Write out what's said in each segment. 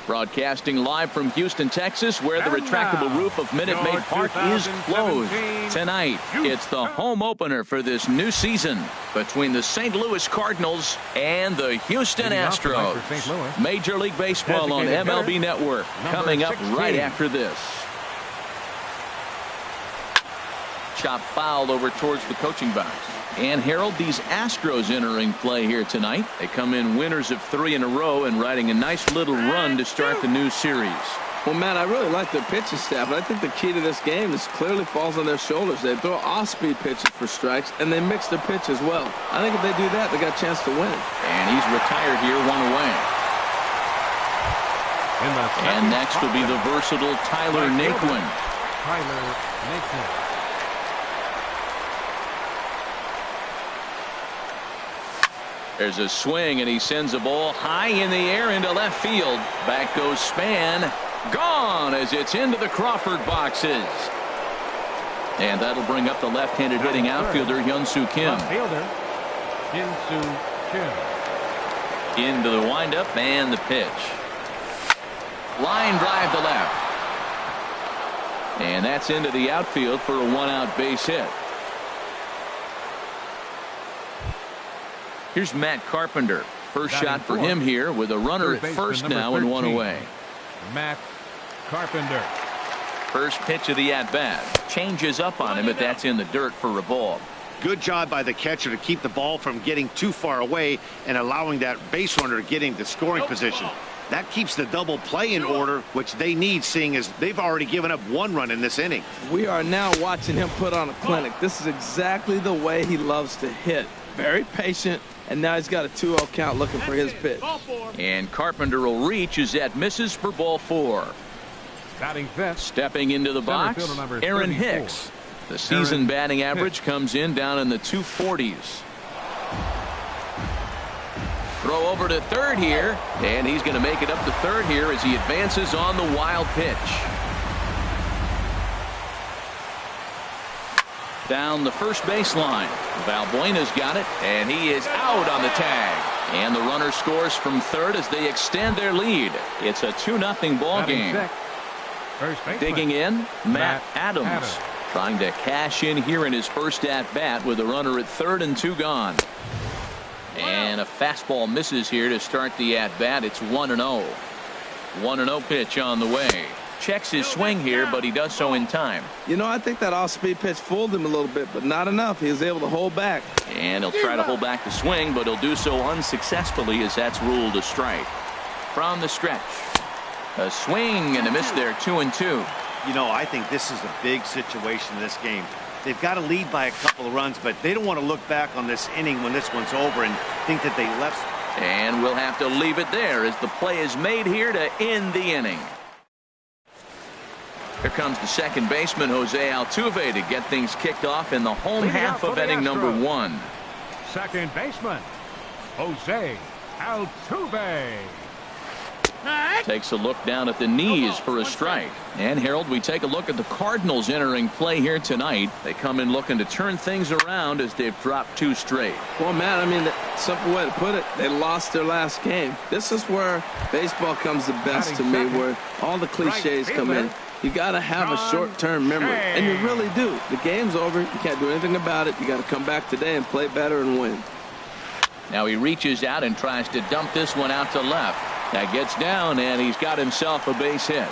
Broadcasting live from Houston, Texas, where the retractable roof of Minute Maid Park is closed. Tonight, it's the home opener for this new season between the St. Louis Cardinals and the Houston Astros. Major League Baseball on MLB Network coming up right after this. Chop foul over towards the coaching box. And Harold, these Astros entering play here tonight. They come in winners of 3 in a row and riding a nice little run to start the new series. Well, Matt, I really like their pitching staff, but I think the key to this game is clearly falls on their shoulders. They throw off-speed pitches for strikes, and they mix their pitch as well. I think if they do that, they got a chance to win. And he's retired here, 1 away. And next will be the versatile Tyler Naquin. There's a swing, and he sends a ball high in the air into left field. Back goes Span. Gone as it's into the Crawford boxes. And that'll bring up the left-handed hitting outfielder, Hyun-Soo Kim. Into the windup and the pitch. Line drive to left. And that's into the outfield for a 1-out base hit. Here's Matt Carpenter. First shot for him here with a runner at first now and 1 away. Matt Carpenter. First pitch of the at-bat. Changes up on him, but that's in the dirt for a ball. Good job by the catcher to keep the ball from getting too far away and allowing that base runner to get into scoring position. That keeps the double play in order, which they need, seeing as they've already given up 1 run in this inning. We are now watching him put on a clinic. This is exactly the way he loves to hit. Very patient. And now he's got a 2-0 count looking for his pitch. And Carpenter will reach as that misses for ball 4. Batting fifth. Stepping into the box, Aaron Hicks. The season batting average comes in down in the 240s. Throw over to third here, and he's going to make it up to third here as he advances on the wild pitch. Down the first baseline. Valbuena's got it, and he is out on the tag. And the runner scores from third as they extend their lead. It's a 2-0 ball game. Digging in, Matt Adams. Trying to cash in here in his first at-bat with a runner at third and 2 gone. And a fastball misses here to start the at-bat. It's 1-0. 1-0 pitch on the way. Checks his swing here, but he does so in time. You know, I think that off-speed pitch fooled him a little bit, but not enough. He was able to hold back. And he'll try to hold back the swing, but he'll do so unsuccessfully as that's ruled a strike. From the stretch. A swing and a miss there, 2-2. You know, I think this is a big situation in this game. They've got to lead by a couple of runs, but they don't want to look back on this inning when this one's over and think that they left. And we'll have to leave it there as the play is made here to end the inning. Here comes the second baseman, Jose Altuve, to get things kicked off in the home half of inning number 1. Second baseman, Jose Altuve. Takes a look down at the knees for a strike. And Harold, we take a look at the Cardinals entering play here tonight. They come in looking to turn things around as they've dropped 2 straight. Well, Matt, I mean, the simple way to put it, they lost their last game. This is where baseball comes the best to me, where all the cliches come in. You got to have a short-term memory, and you really do. The game's over. You can't do anything about it. You got to come back today and play better and win. Now he reaches out and tries to dump this one out to left. That gets down, and he's got himself a base hit.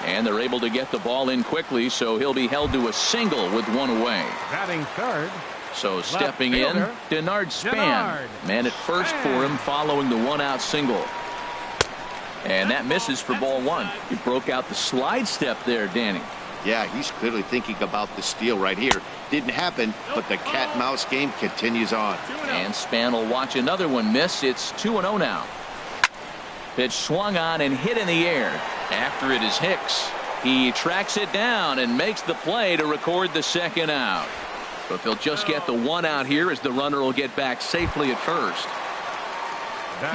And they're able to get the ball in quickly, so he'll be held to a single with 1 away. Batting third. So stepping in, Denard Span. Man at first for him following the 1-out single. And that misses for ball 1. He broke out the slide step there, Danny. Yeah, he's clearly thinking about the steal right here. Didn't happen, but the cat-mouse game continues on. And Span will watch another one miss. It's 2-0 now. Pitch swung on and hit in the air. After it is Hicks. He tracks it down and makes the play to record the second out. But they'll just get the 1 out here as the runner will get back safely at first.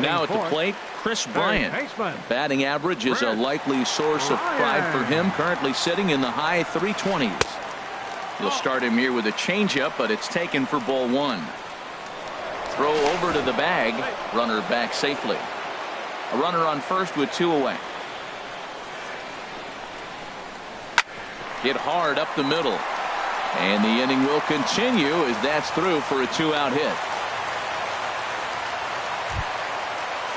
Now at the plate, Chris Bryant. Batting average is a likely source of pride for him, currently sitting in the high 320s. You'll start him here with a changeup, but it's taken for ball 1. Throw over to the bag, runner back safely. A runner on first with 2 away. Hit hard up the middle. And the inning will continue as that's through for a 2-out hit.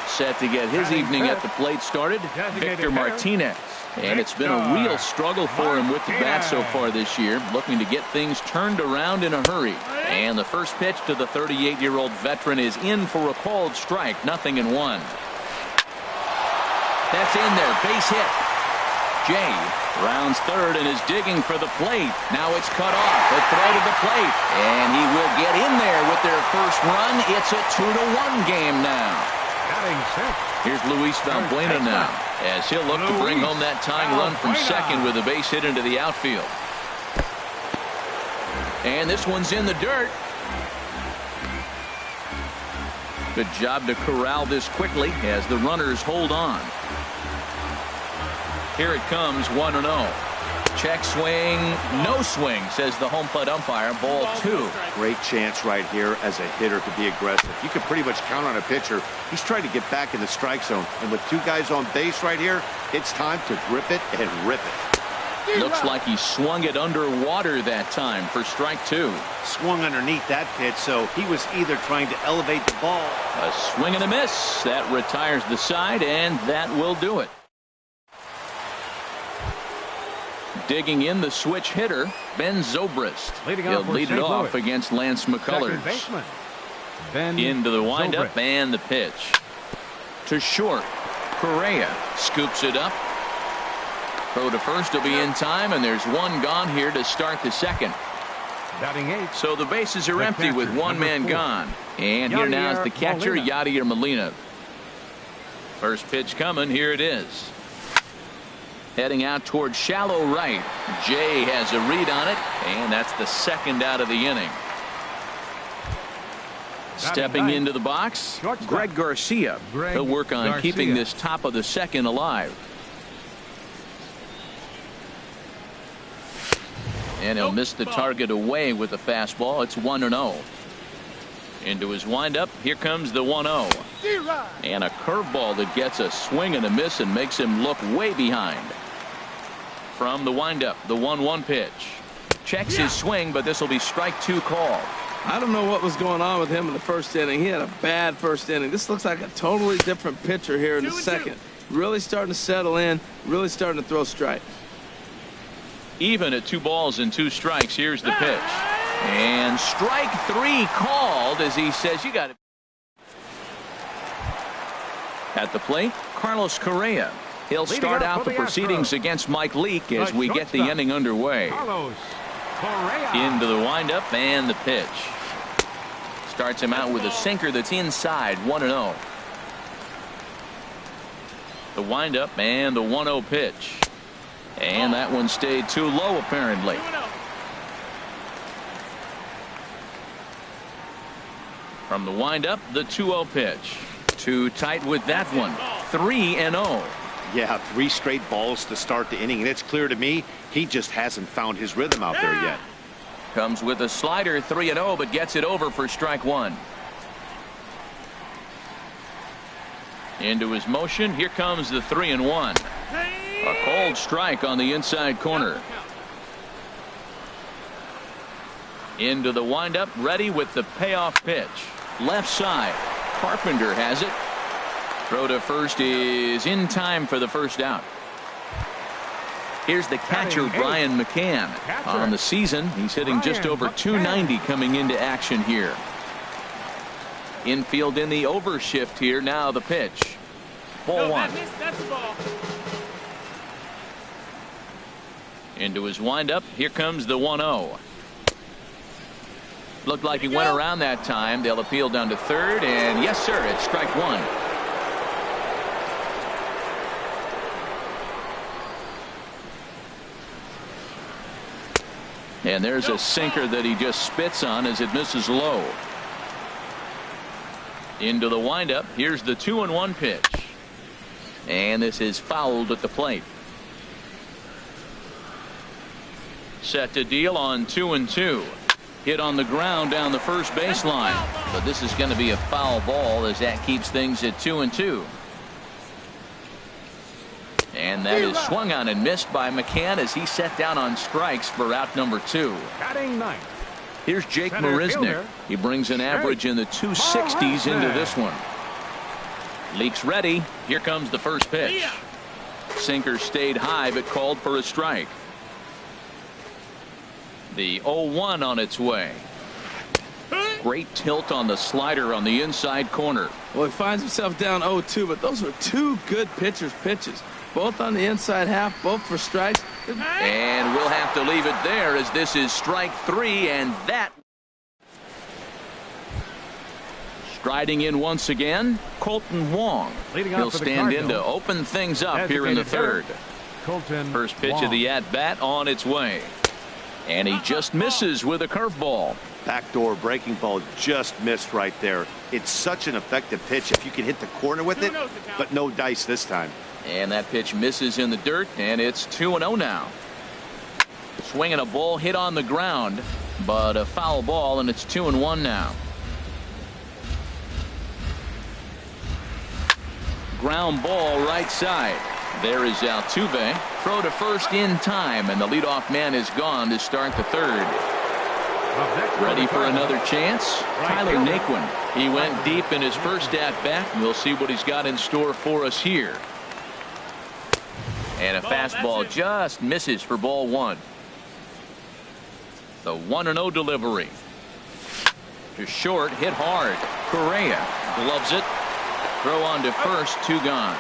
Set to get his evening at the plate started, Victor Martinez. And it's been a real struggle for him with the bat so far this year, looking to get things turned around in a hurry. And the first pitch to the 38-year-old veteran is in for a called strike, 0-1. That's in there, base hit. Jay rounds third and is digging for the plate. Now it's cut off. A throw to the plate. And he will get in there with their first run. It's a 2-1 game now. Here's Luis Valbuena now, as he'll look to bring home that tying run from second with a base hit into the outfield. And this one's in the dirt. Good job to corral this quickly as the runners hold on. Here it comes, 1-0. Check swing, no swing, says the home plate umpire. Ball 2. Great chance right here as a hitter to be aggressive. You can pretty much count on a pitcher. He's trying to get back in the strike zone. And with 2 guys on base right here, it's time to grip it and rip it. Looks like he swung it underwater that time for strike 2. Swung underneath that pitch, so he was either trying to elevate the ball. A swing and a miss. That retires the side, and that will do it. Digging in the switch hitter, Ben Zobrist. He'll lead it off against Lance McCullers. Into the windup and the pitch. To short. Correa scoops it up. Throw to first will be in time, and there's 1 gone here to start the second. So the bases are empty with 1 man gone. And here now is the catcher, Yadier Molina. First pitch coming. Here it is. Heading out toward shallow right. Jay has a read on it, and that's the second out of the inning. Stepping into the box, Greg Garcia. He'll work on keeping this top of the second alive. And he'll miss the target away with the fastball. It's 1-0. Into his windup. Here comes the 1-0. And a curveball that gets a swing and a miss and makes him look way behind. From the windup, the 1-1 pitch. Checks his swing, but this will be strike 2 called. I don't know what was going on with him in the first inning. He had a bad first inning. This looks like a totally different pitcher here in the second. Really starting to settle in, really starting to throw strikes. Even at 2 balls and 2 strikes. Here's the pitch. And strike 3 called as he says, you got it. At the plate, Carlos Correa. He'll start out the proceedings against Mike Leake as we get the inning underway. Into the windup and the pitch. Starts him out with a sinker that's inside, 1-0. The windup and the 1-0 pitch. And that one stayed too low apparently. From the windup, the 2-0 pitch. Too tight with that one. 3-0. Yeah, 3 straight balls to start the inning, and it's clear to me he just hasn't found his rhythm out there yet. Comes with a slider, 3-0, but gets it over for strike 1. Into his motion. Here comes the 3-1. A cold strike on the inside corner. Into the windup, ready with the payoff pitch. Left side. Carpenter has it. Throw to first is in time for the first out. Here's the catcher, Brian McCann. On the season, he's hitting just over 290 coming into action here. Infield in the overshift here. Now the pitch. Ball 1. That's a ball. Into his windup. Here comes the 1-0. Looked like he went around that time. They'll appeal down to third, and yes, sir, it's strike 1. And there's a sinker that he just spits on as it misses low. Into the windup. Here's the 2-1 pitch. And this is fouled at the plate. Set to deal on 2-2. Hit on the ground down the first baseline. But this is going to be a foul ball as that keeps things at 2-2. And that is swung on and missed by McCann as he set down on strikes for out number 2. Batting ninth. Here's Jake Center Marisnick. fielder. He brings an average in the 260s into this one. Leaks ready. Here comes the first pitch. Sinker stayed high but called for a strike. The 0-1 on its way. Great tilt on the slider on the inside corner. Well, he finds himself down 0-2, but those were two good pitchers' pitches. Both on the inside half, both for strikes. And we'll have to leave it there as this is strike 3, and that. Striding in once again, Colton Wong. Leading off He'll for the stand in to Cardinals. open things up here in the third. Colton First pitch Wong. of the at-bat on its way. And he just misses with a curveball. Backdoor breaking ball just missed right there. It's such an effective pitch if you can hit the corner with it, but no dice this time. And that pitch misses in the dirt, and it's 2-0 now. Swinging a ball hit on the ground, but a foul ball, and it's 2-1 now. Ground ball right side. There is Altuve. Throw to first in time, and the leadoff man is gone to start the third. Ready for another chance? Tyler Naquin. He went deep in his first at-bat. We'll see what he's got in store for us here. And a fastball just misses for ball 1. The 1-0 delivery. To short, hit hard. Correa gloves it. Throw on to first, 2 gone.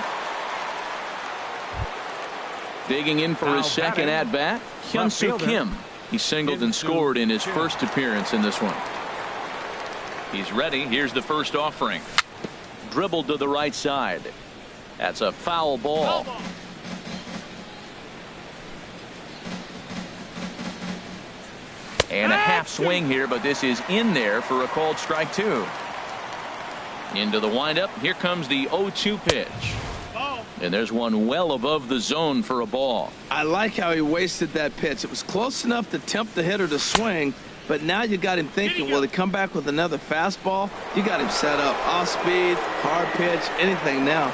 Digging in for his second at-bat, Hyun-Soo Kim. He singled and scored in his first appearance in this one. He's ready. Here's the first offering. Dribbled to the right side. That's a foul ball. And a half swing here, but this is in there for a called strike 2. Into the windup. Here comes the 0-2 pitch. And there's one well above the zone for a ball. I like how he wasted that pitch. It was close enough to tempt the hitter to swing, but now you got him thinking, will he come back with another fastball? You got him set up. Off speed, hard pitch, anything now.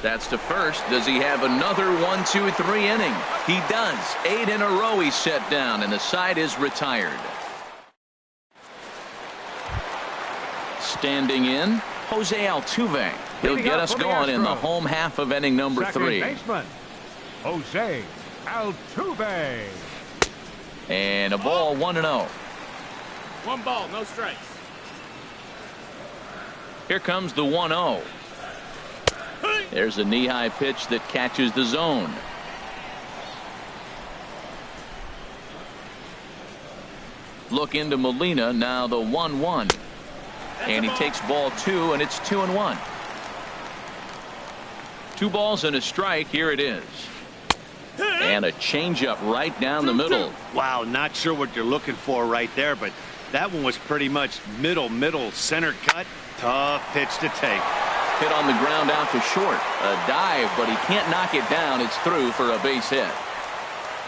That's to first. Does he have another 1, 2, 3 inning? He does. 8 in a row he's set down, and the side is retired. Standing in, Jose Altuve. He'll get us going in the home half of inning number 3. Second baseman, Jose Altuve. And a ball, 1-0. 1 ball, no strikes. Here comes the 1-0. There's a knee-high pitch that catches the zone. Look into Molina, now the 1-1. And he takes ball 2, and it's 2-1. 2 balls and a strike. Here it is. And a changeup right down the middle. Wow, not sure what you're looking for right there, but that one was pretty much middle center cut. Tough pitch to take. Hit on the ground out to short. A dive, but he can't knock it down. It's through for a base hit.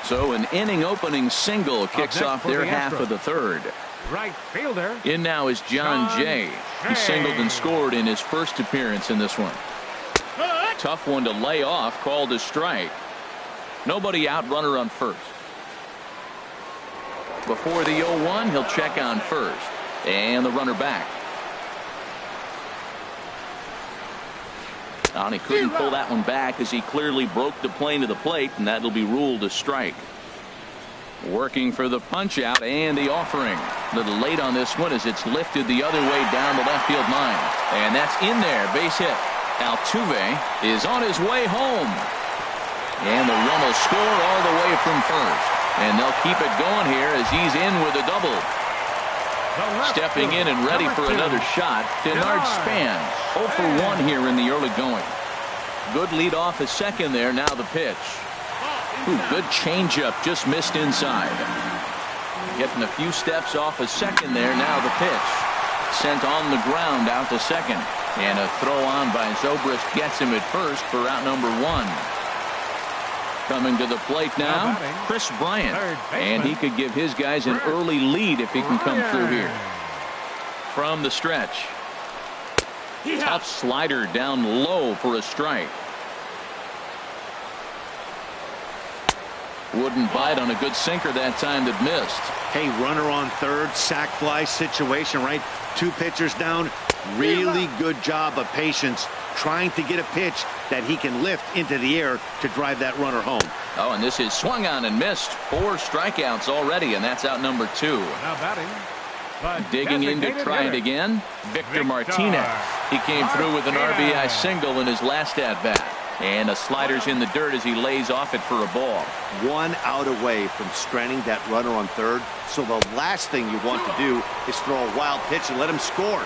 So an inning opening single kicks off their half of the third. Right fielder. In now is John Jay. He singled and scored in his first appearance in this one. Tough one to lay off, called a strike. Nobody out, runner on first. Before the 0-1, he'll check on first. And the runner back. And he couldn't pull that one back as he clearly broke the plane to the plate, and that'll be ruled a strike. Working for the punch out and the offering. A little late on this one as it's lifted the other way down the left field line. And that's in there. Base hit. Altuve is on his way home. And the run will score all the way from first. And they'll keep it going here as he's in with a double. Stepping in and ready for another shot, Denard Span. 0 for 1 here in the early going. Good lead off at second there. Now the pitch. Ooh, good changeup, just missed inside. Getting a few steps off a second there. Now the pitch. Sent on the ground out to second. And a throw on by Zobrist gets him at first for out number 1. Coming to the plate now, Chris Bryant. And he could give his guys an early lead if he can come through here. From the stretch. Tough slider down low for a strike. Wouldn't bite on a good sinker that time that missed. Hey, runner on third, sac fly situation, right? 2 pitchers down. Really good job of patience trying to get a pitch that he can lift into the air to drive that runner home. Oh, and this is swung on and missed. 4 strikeouts already, and that's out number 2. Now batting. The Digging in to designated try it hitter, again, Victor Martinez. He came through with an RBI single in his last at-bat. And the slider's in the dirt as he lays off it for a ball. 1 out away from stranding that runner on third. So the last thing you want to do is throw a wild pitch and let him score.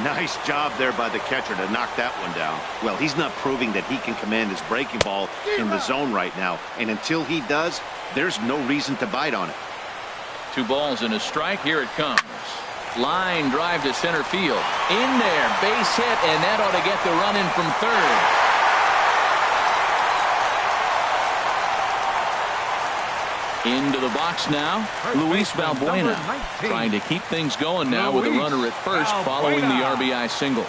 Nice job there by the catcher to knock that one down. Well, he's not proving that he can command his breaking ball in the zone right now. And until he does, there's no reason to bite on it. 2 balls and a strike. Here it comes. Line drive to center field. In there. Base hit, and that ought to get the run in from third. Into the box now, Luis Valbuena, trying to keep things going now with a runner at first following the RBI single.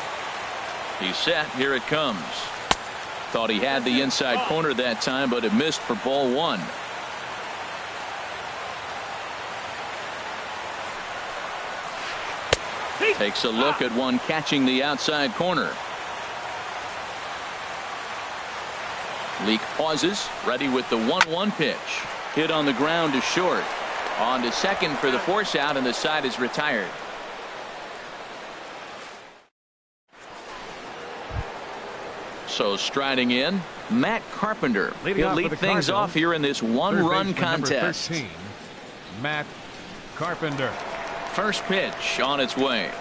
He's set. Here it comes. Thought he had the inside corner that time, but it missed for ball 1. Takes a look at one catching the outside corner. Leak pauses, ready with the 1-1 pitch. Hit on the ground to short. On to second for the force out, and the side is retired. So striding in, Matt Carpenter. He'll lead things off here in this 1-run contest. 13, Matt Carpenter. First pitch on its way.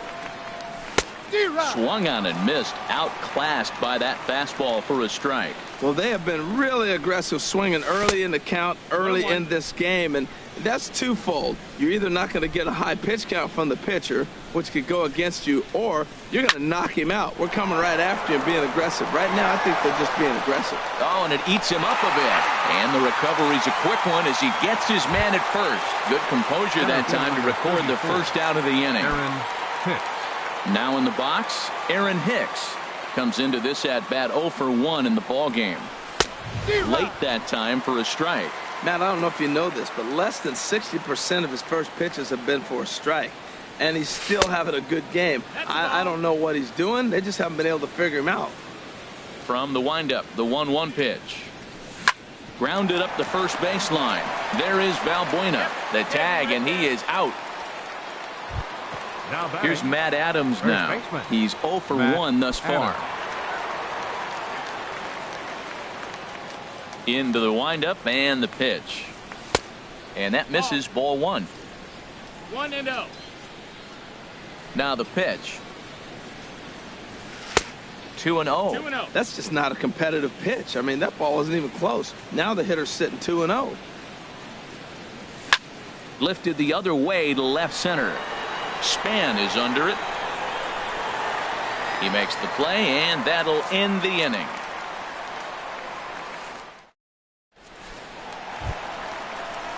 Swung on and missed. Outclassed by that fastball for a strike. Well, they have been really aggressive swinging early in the count, early in this game, and that's twofold. You're either not going to get a high pitch count from the pitcher, which could go against you, or you're going to knock him out. We're coming right after you and being aggressive. Right now, I think they're just being aggressive. Oh, and it eats him up a bit. And the recovery's a quick one as he gets his man at first. Good composure that time to record the first out of the inning. Aaron Hicks. Now in the box, Aaron Hicks comes into this at-bat 0 for 1 in the ballgame. Late that time for a strike. Matt, I don't know if you know this, but less than 60% of his first pitches have been for a strike. And he's still having a good game. I don't know what he's doing. They just haven't been able to figure him out. From the windup, the 1-1 pitch. Grounded up the first baseline. There is Valbuena. The tag, and he is out. Here's Matt Adams now. He's 0 for 1 thus far. Into the windup and the pitch. And that misses ball 1. 1-0. Now the pitch. 2-0. 2-0. That's just not a competitive pitch. I mean, that ball wasn't even close. Now the hitter's sitting 2-0. Lifted the other way to left center. Span is under it. He makes the play, and that'll end the inning.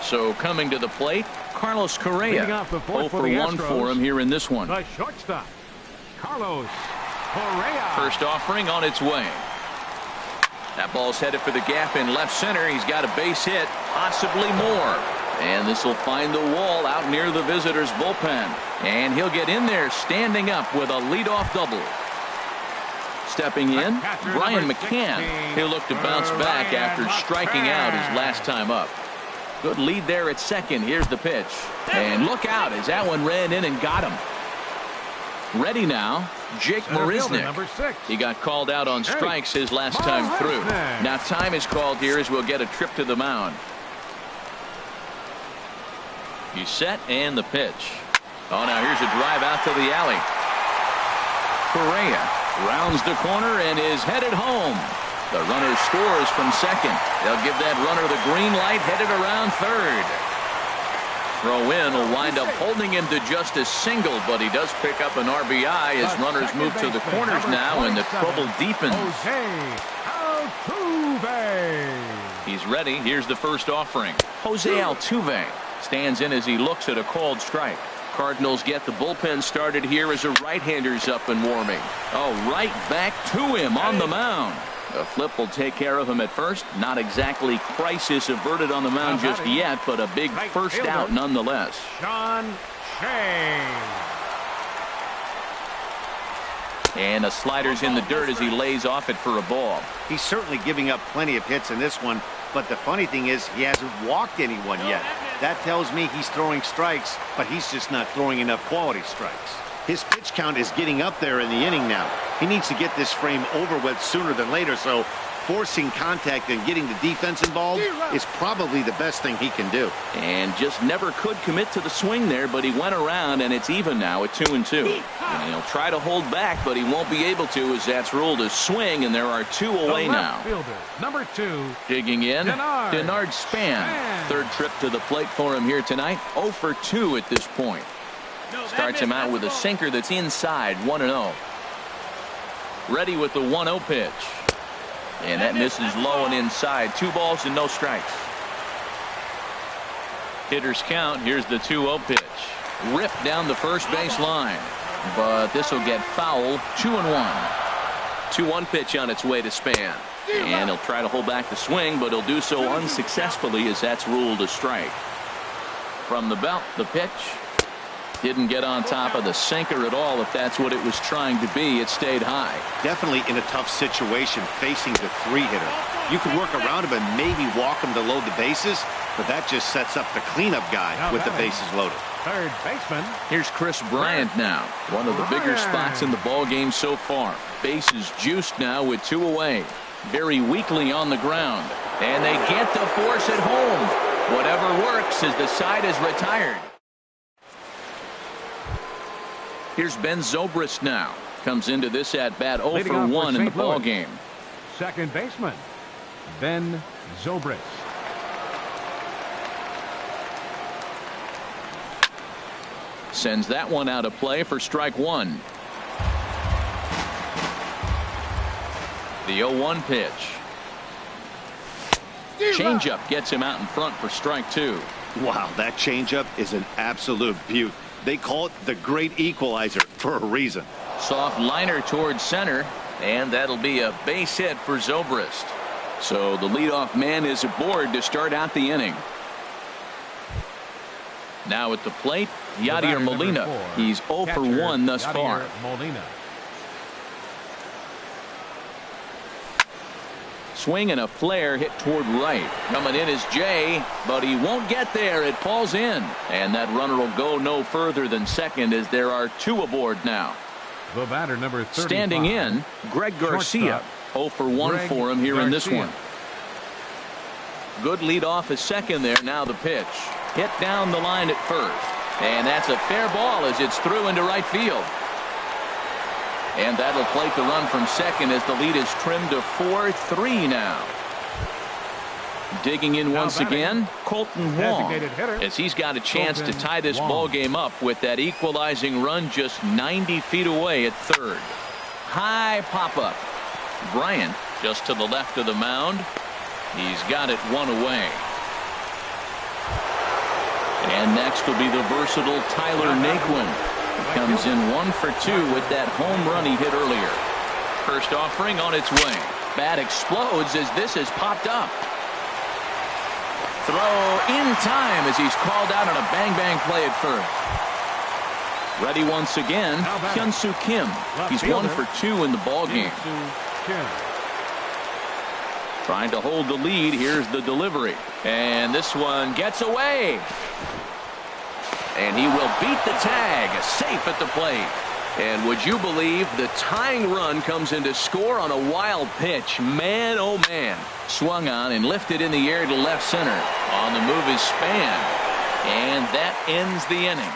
So coming to the plate, Carlos Correa. 0 for 1 for him here in this one. The shortstop, Carlos Correa. First offering on its way. That ball's headed for the gap in left center. He's got a base hit, possibly more. And this will find the wall out near the visitors' bullpen. And he'll get in there standing up with a leadoff double. Stepping in, Brian McCann. He'll look to bounce back after striking out his last time up. Good lead there at second. Here's the pitch. And look out as that one ran in and got him. Ready now, Jake Marisnick. He got called out on strikes his last time through. Now time is called here as we'll get a trip to the mound. He's set and the pitch. Oh, now here's a drive out to the alley. Correa rounds the corner and is headed home. The runner scores from second. They'll give that runner the green light, headed around third. Throw in will wind up holding him to just a single, but he does pick up an RBI as runners move to the corners now and the trouble deepens. He's ready. Here's the first offering. Jose Altuve stands in as he looks at a called strike. Cardinals get the bullpen started here as a right-hander's up and warming. Oh, right back to him on the mound. A flip will take care of him at first. Not exactly crisis averted on the mound just yet, but a big first out nonetheless. Sean Shea. And a slider's in the dirt as he lays off it for a ball. He's certainly giving up plenty of hits in this one, but the funny thing is he hasn't walked anyone yet. That tells me he's throwing strikes, but he's just not throwing enough quality strikes. His pitch count is getting up there in the inning now. He needs to get this frame over with sooner than later, so forcing contact and getting the defense involved is probably the best thing he can do. And just never could commit to the swing there, but he went around, and it's even now at 2-2. And he'll try to hold back, but he won't be able to, as that's ruled a swing, and there are 2 away now. Fielder, number 2. Digging in, Denard Span. Third trip to the plate for him here tonight. 0 for 2 at this point. Starts him out with a sinker that's inside, 1-0. Ready with the 1-0 pitch. And that misses low and inside. 2 balls and no strikes. Hitters count. Here's the 2-0 pitch. Ripped down the first base line. But this will get foul. 2-1. 2-1 pitch on its way to Span. And he'll try to hold back the swing, but he'll do so unsuccessfully as that's ruled a strike. From the belt, the pitch. Didn't get on top of the sinker at all. If that's what it was trying to be, it stayed high. Definitely in a tough situation facing the 3-hitter. You can work around him and maybe walk him to load the bases, but that just sets up the cleanup guy with the bases loaded. Third baseman. Here's Chris Bryant now. One of the bigger spots in the ball game so far. Bases juiced now with 2 away. Very weakly on the ground. And they get the force at home. Whatever works as the side is retired. Here's Ben Zobrist now. Comes into this at bat 0 for 1 in the ball game. Second baseman, Ben Zobrist. Sends that one out of play for strike 1. The 0-1 pitch. Changeup gets him out in front for strike 2. Wow, that changeup is an absolute beaut. They call it the great equalizer for a reason. Soft liner towards center, and that'll be a base hit for Zobrist. So the leadoff man is aboard to start out the inning. Now at the plate, Yadier Molina. He's 0 for 1 thus far. Molina. Swing and a flare hit toward right. Coming in is Jay, but he won't get there. It falls in. And that runner will go no further than second as there are 2 aboard now. The batter, number 35. Standing in, Greg Garcia. 0 for 1 for him here in this one. Good lead off at second there. Now the pitch. Hit down the line at first. And that's a fair ball as it's through into right field. And that'll plate the run from second as the lead is trimmed to 4-3 now. Digging in once again, Colton Wong, as he's got a chance to tie this ball game up with that equalizing run just 90 feet away at third. High pop-up. Bryant just to the left of the mound. He's got it 1 away. And next will be the versatile Tyler Naquin. Comes in 1 for 2 with that home run he hit earlier. First offering on its way. Bat explodes as this has popped up. Throw in time as he's called out on a bang-bang play at first. Ready once again, Hyun-Soo Kim. He's 1 for 2 in the ball game. Trying to hold the lead. Here's the delivery. And this one gets away. And he will beat the tag, safe at the plate. And would you believe the tying run comes in to score on a wild pitch? Man, oh man. Swung on and lifted in the air to left center. On the move is Span. And that ends the inning.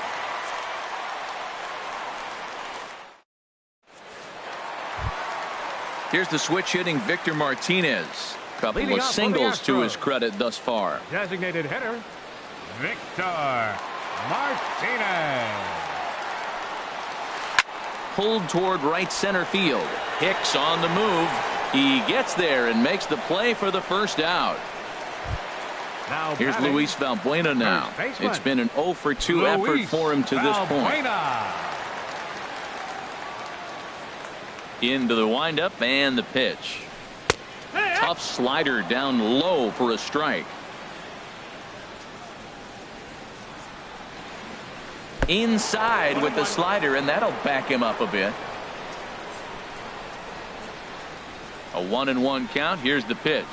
Here's the switch hitting Victor Martinez. Couple of singles to his credit thus far. Designated hitter, Victor Martinez. Pulled toward right center field. Hicks on the move. He gets there and makes the play for the first out. Now Here's batting, Luis Valbuena now. first baseman. It's been an 0 for 2 effort Luis for him to this point. Valbuena. Into the windup and the pitch. Tough slider down low for a strike. Inside with the slider, and that'll back him up a bit. A 1-1 count. Here's the pitch.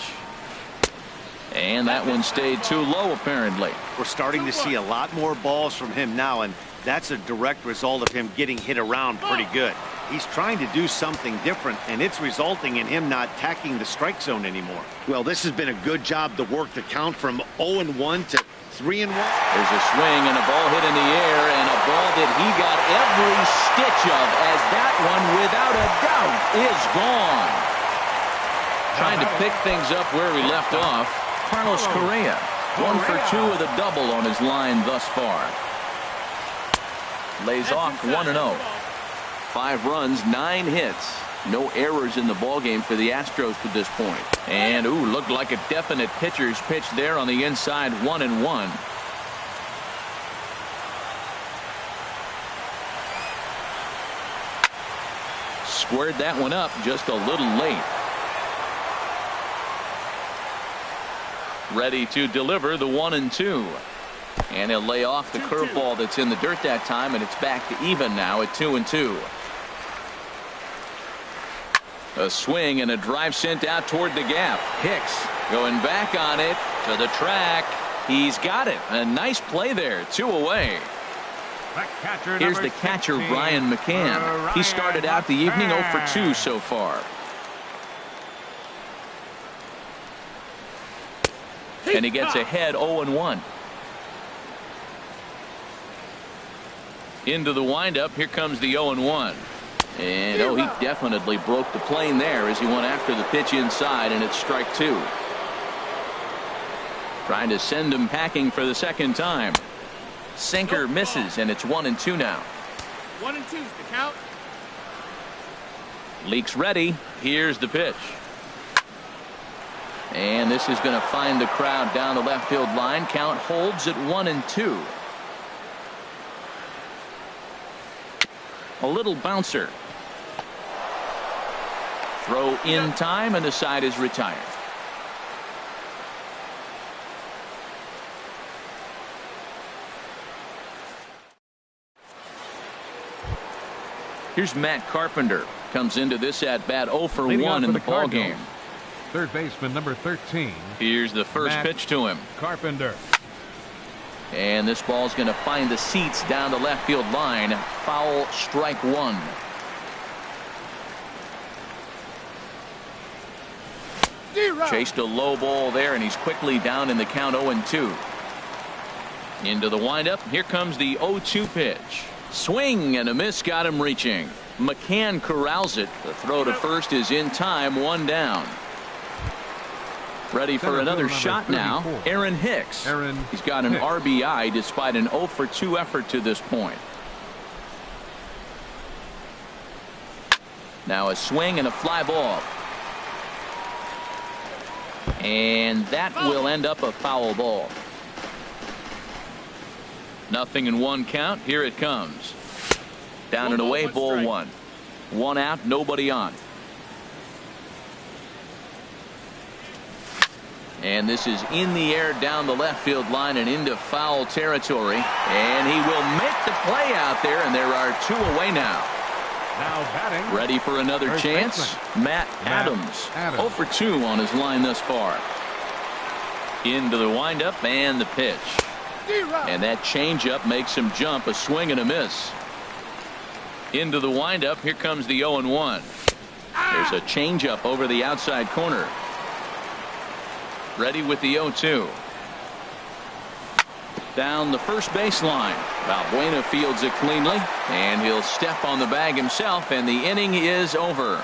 And that one stayed too low, apparently. We're starting to see a lot more balls from him now, and that's a direct result of him getting hit around pretty good. He's trying to do something different, and it's resulting in him not tacking the strike zone anymore. Well, this has been a good job to work the count from 0-1 to 3-1. There's a swing and a ball hit in the air, and a ball that he got every stitch of, as that one, without a doubt, is gone. Trying to pick things up where we left off. Carlos Correa, 1 for 2 with a double on his line thus far. Lays off 1-0. 5 runs, 9 hits. No errors in the ballgame for the Astros to this point. And, ooh, looked like a definite pitcher's pitch there on the inside, 1-1. Squared that one up just a little late. Ready to deliver the 1-2. And he'll lay off the curveball that's in the dirt that time, and it's back to even now at 2-2. A swing and a drive sent out toward the gap. Hicks going back on it to the track. He's got it. A nice play there. 2 away. Here's the catcher, Ryan McCann. He started out the evening 0 for 2 so far. And he gets ahead 0-1. Into the windup. Here comes the 0-1. And oh, he definitely broke the plane there as he went after the pitch inside, and it's strike 2. Trying to send him packing for the second time. Sinker misses, and it's 1-2 now. 1-2's the count. Leaks ready. Here's the pitch. And this is going to find the crowd down the left field line. Count holds at 1-2. A little bouncer. Throw in time, and the side is retired. Here's Matt Carpenter. Comes into this at bat 0 for 1 in the ball game. Third baseman number 13. Here's the first pitch to him. Carpenter. And this ball's going to find the seats down the left field line. Foul, strike 1. Chased a low ball there, and he's quickly down in the count 0-2. Into the windup. Here comes the 0-2 pitch. Swing and a miss got him reaching. McCann corrals it. The throw to first is in time, 1 down. Ready for another shot now. Aaron Hicks. He's got an RBI despite an 0 for 2 effort to this point. Now a swing and a fly ball. And that will end up a foul ball. 0-1 count. Here it comes. Down and away, ball 1. 1 out, nobody on. And this is in the air down the left field line and into foul territory. And he will make the play out there, and there are 2 away now. Now batting. Ready for another first chance. baseman. Matt Adams. 0 for 2 on his line thus far. Into the windup and the pitch. And that changeup makes him jump. A swing and a miss. Into the windup. Here comes the 0-1. There's a changeup over the outside corner. Ready with the 0-2. Down the first baseline. Valbuena fields it cleanly, and he'll step on the bag himself, and the inning is over.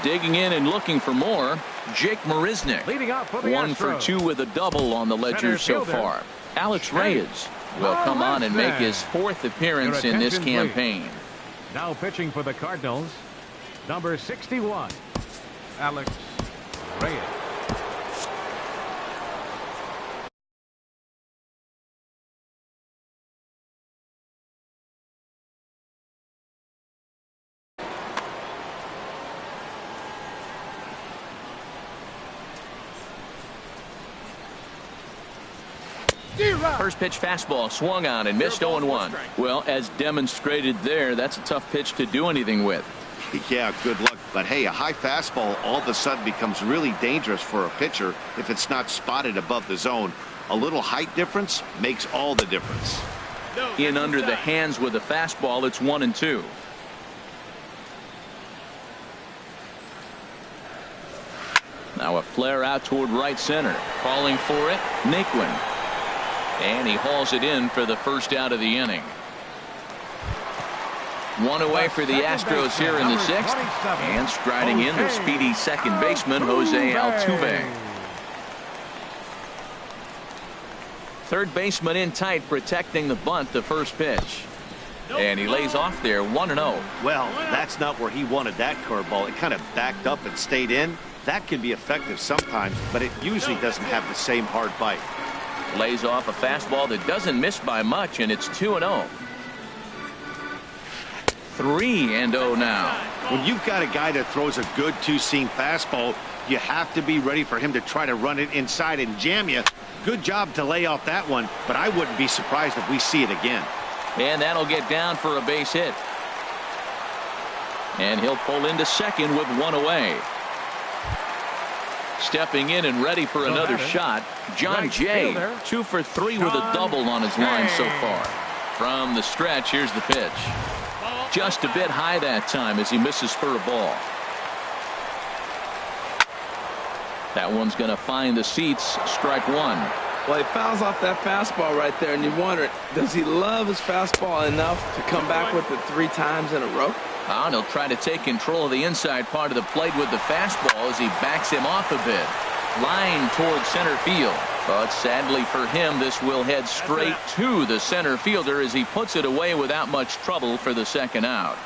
Digging in and looking for more, Jake Marisnick. Leading off for the 1 for Astros. 2 with a double on the ledger so far. Alex Reyes will come on and make his 4th appearance in this campaign. Now pitching for the Cardinals, number 61, Alex Reyes. First pitch fastball swung on and missed 0-1. Well, as demonstrated there, that's a tough pitch to do anything with. Yeah, good luck. But hey, a high fastball all of a sudden becomes really dangerous for a pitcher if it's not spotted above the zone. A little height difference makes all the difference. In under the hands with a fastball, it's 1-2. Now a flare out toward right center. Calling for it, Naquin. And he hauls it in for the first out of the inning. One away for the Astros here in the sixth. And striding in the speedy second baseman, Jose Altuve. Third baseman in tight, protecting the bunt, the first pitch. And he lays off there, 1-0. Well, that's not where he wanted that curveball. It kind of backed up and stayed in. That can be effective sometimes, but it usually doesn't have the same hard bite. Lays off a fastball that doesn't miss by much, and it's 2-0. 3-0 now. When you've got a guy that throws a good two-seam fastball, you have to be ready for him to try to run it inside and jam you. Good job to lay off that one, but I wouldn't be surprised if we see it again. And that'll get down for a base hit. And he'll pull into second with one away. Stepping in and ready for another shot, John Jay, 2 for 3 with a double on his line so far. From the stretch, here's the pitch. Just a bit high that time as he misses for a ball. That one's going to find the seats. Strike one. Well, he fouls off that fastball right there, and you wonder, does he love his fastball enough to come back with it 3 times in a row? And he'll try to take control of the inside part of the plate with the fastball as he backs him off a bit. Line towards center field. But sadly for him, this will head straight to the center fielder as he puts it away without much trouble for the second out.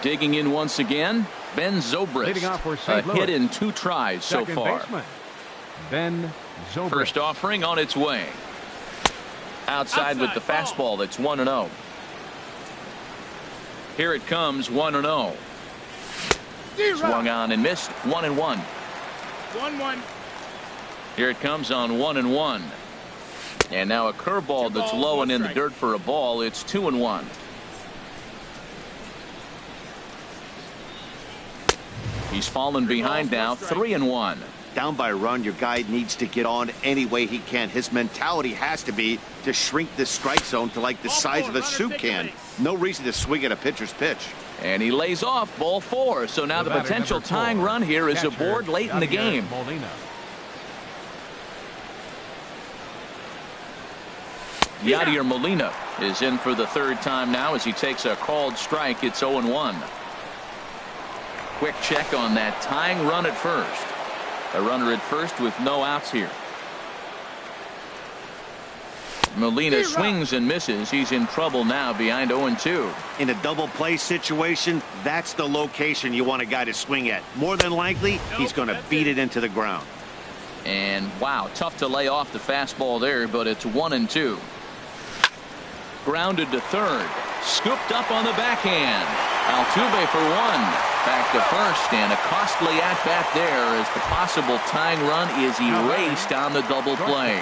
Digging in once again, Ben Zobrist. A hit in 2 tries so far. Ben Zobrist. First offering on its way. Outside with the fastball. That's 1-0. Here it comes, 1-0. Swung on and missed, 1-1. 1-1. Here it comes on 1-1. And now a curveball that's low and in the dirt for a ball. It's 2-1. He's fallen behind now, 3-1. Down by a run, your guy needs to get on any way he can. His mentality has to be to shrink this strike zone to like the size of a soup can. No reason to swing at a pitcher's pitch. And he lays off ball 4. So now the potential tying run here is aboard late in the game. Yadier Molina is in for the 3rd time now as he takes a called strike. It's 0-1. Quick check on that tying run at first. A runner at first with no outs here. Molina swings and misses. He's in trouble now behind 0-2. In a double play situation, that's the location you want a guy to swing at. More than likely, he's going to beat it into the ground. And wow, tough to lay off the fastball there, but it's 1-2. Grounded to third. Scooped up on the backhand. Altuve for 1. Back to first, and a costly at-bat there as the possible tying run is erased on the double play.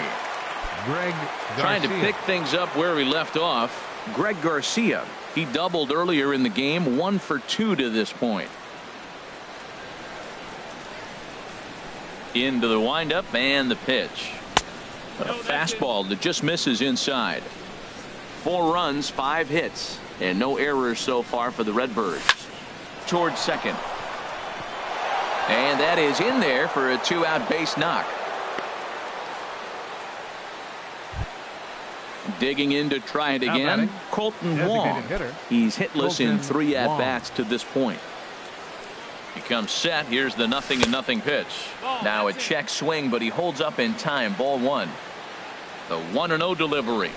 Trying to pick things up where we left off. Greg Garcia. He doubled earlier in the game, 1 for 2 to this point. Into the windup and the pitch. A fastball that just misses inside. 4 runs, 5 hits, and no errors so far for the Redbirds. Towards second. And that is in there for a 2-out base knock. Digging in to try it again. Colton Wong. He's hitless in 3 at-bats to this point. He comes set. Here's the 0-0 pitch. Now a check swing, but he holds up in time. Ball 1. The 1-0 delivery.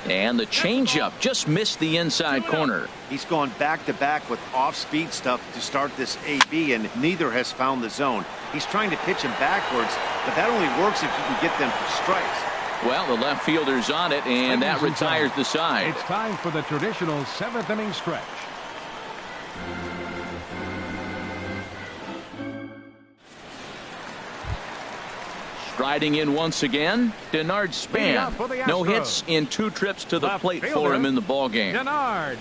And the changeup just missed the inside corner. He's gone back-to-back with off-speed stuff to start this AB, and neither has found the zone. He's trying to pitch him backwards, but that only works if you can get them for strikes. Well, the left fielder's on it, and that retires the side. It's time for the traditional 7th inning stretch. Riding in once again, Denard Span. No hits in 2 trips to the plate for him in the ballgame. Denard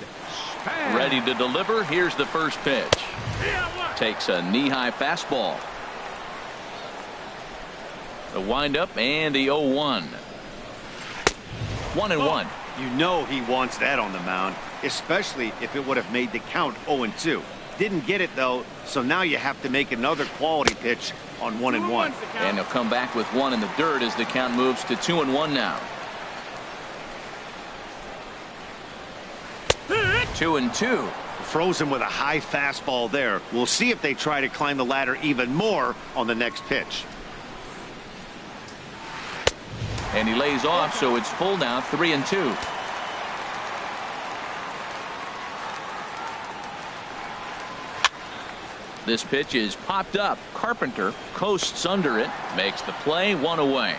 Span. Ready to deliver. Here's the first pitch. Takes a knee-high fastball. The windup and the 0-1. 1-1. You know he wants that on the mound, especially if it would have made the count 0-2. Didn't get it, though, so now you have to make another quality pitch on 1-1. And he'll come back with 1 in the dirt as the count moves to 2-1 now. 2-2. Frozen with a high fastball there. We'll see if they try to climb the ladder even more on the next pitch. And he lays off, so it's full now, 3-2. This pitch is popped up. Carpenter coasts under it, makes the play, 1 away.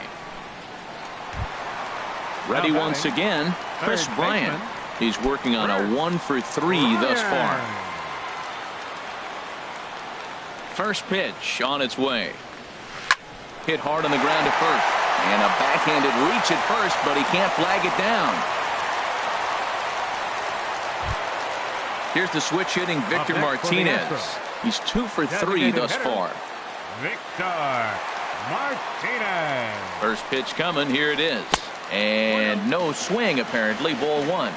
Ready once again, Chris Bryant. He's working on a 1-for-3 thus far. First pitch on its way. Hit hard on the ground to first. And a backhanded reach at first, but he can't flag it down. Here's the switch hitting Victor Martinez. He's 2-for-3 thus far. Victor Martinez. First pitch coming. Here it is. And no swing, apparently. Ball 1.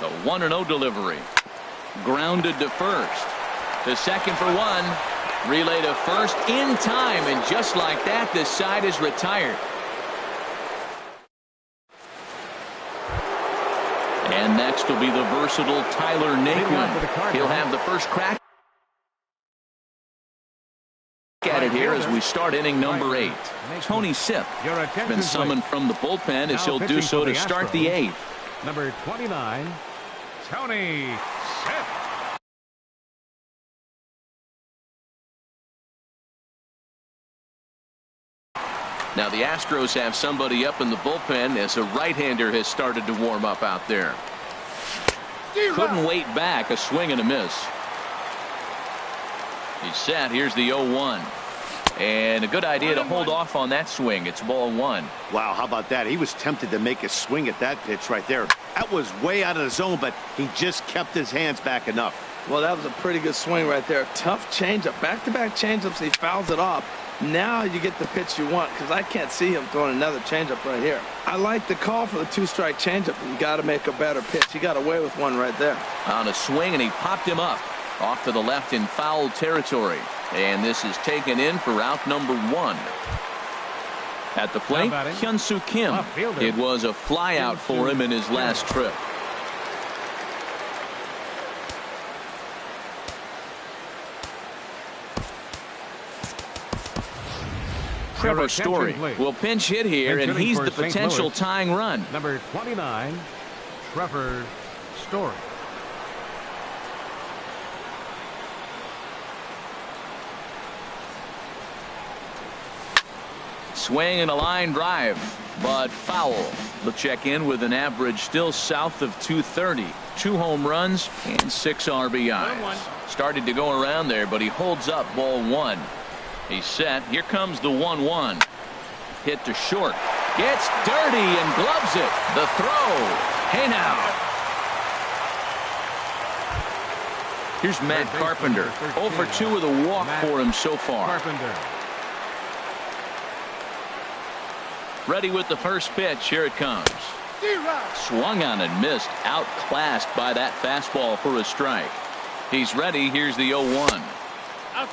The 1-0 delivery. Grounded to first. To second for 1. Relay to first in time. And just like that, this side is retired. And next will be the versatile Tyler Naquin. He'll have the first crack at it here as we start inning number 8. Tony Sipp has been summoned from the bullpen as he'll do so to start the 8th. Number 29, Tony Sipp. Now the Astros have somebody up in the bullpen as a right-hander has started to warm up out there. Couldn't wait back. A swing and a miss. He's set. Here's the 0-1. And a good idea to hold off on that swing. It's ball 1. Wow, how about that? He was tempted to make a swing at that pitch right there. That was way out of the zone, but he just kept his hands back enough. Well, that was a pretty good swing right there. Tough changeup. Back-to-back changeups. He fouls it off. Now you get the pitch you want, because I can't see him throwing another changeup right here. I like the call for the 2-strike changeup. You got to make a better pitch. He got away with one right there. On a swing, and he popped him up. Off to the left in foul territory. And this is taken in for out number 1. At the plate, Hyun-Soo Kim. It was a flyout for him in his last trip. Trevor Story will pinch hit here, and he's the potential tying run. Number 29, Trevor Story. Swing and a line drive, but foul. The check in with an average still south of 230. 2 home runs and 6 RBIs. Started to go around there, but he holds up ball 1. He's set. Here comes the 1-1. Hit to short. Gets dirty and gloves it. The throw. Hey now. Here's Matt Carpenter. 0 for 2 with a walk for him so far. Carpenter. Ready with the first pitch. Here it comes. Swung on and missed. Outclassed by that fastball for a strike. He's ready. Here's the 0-1.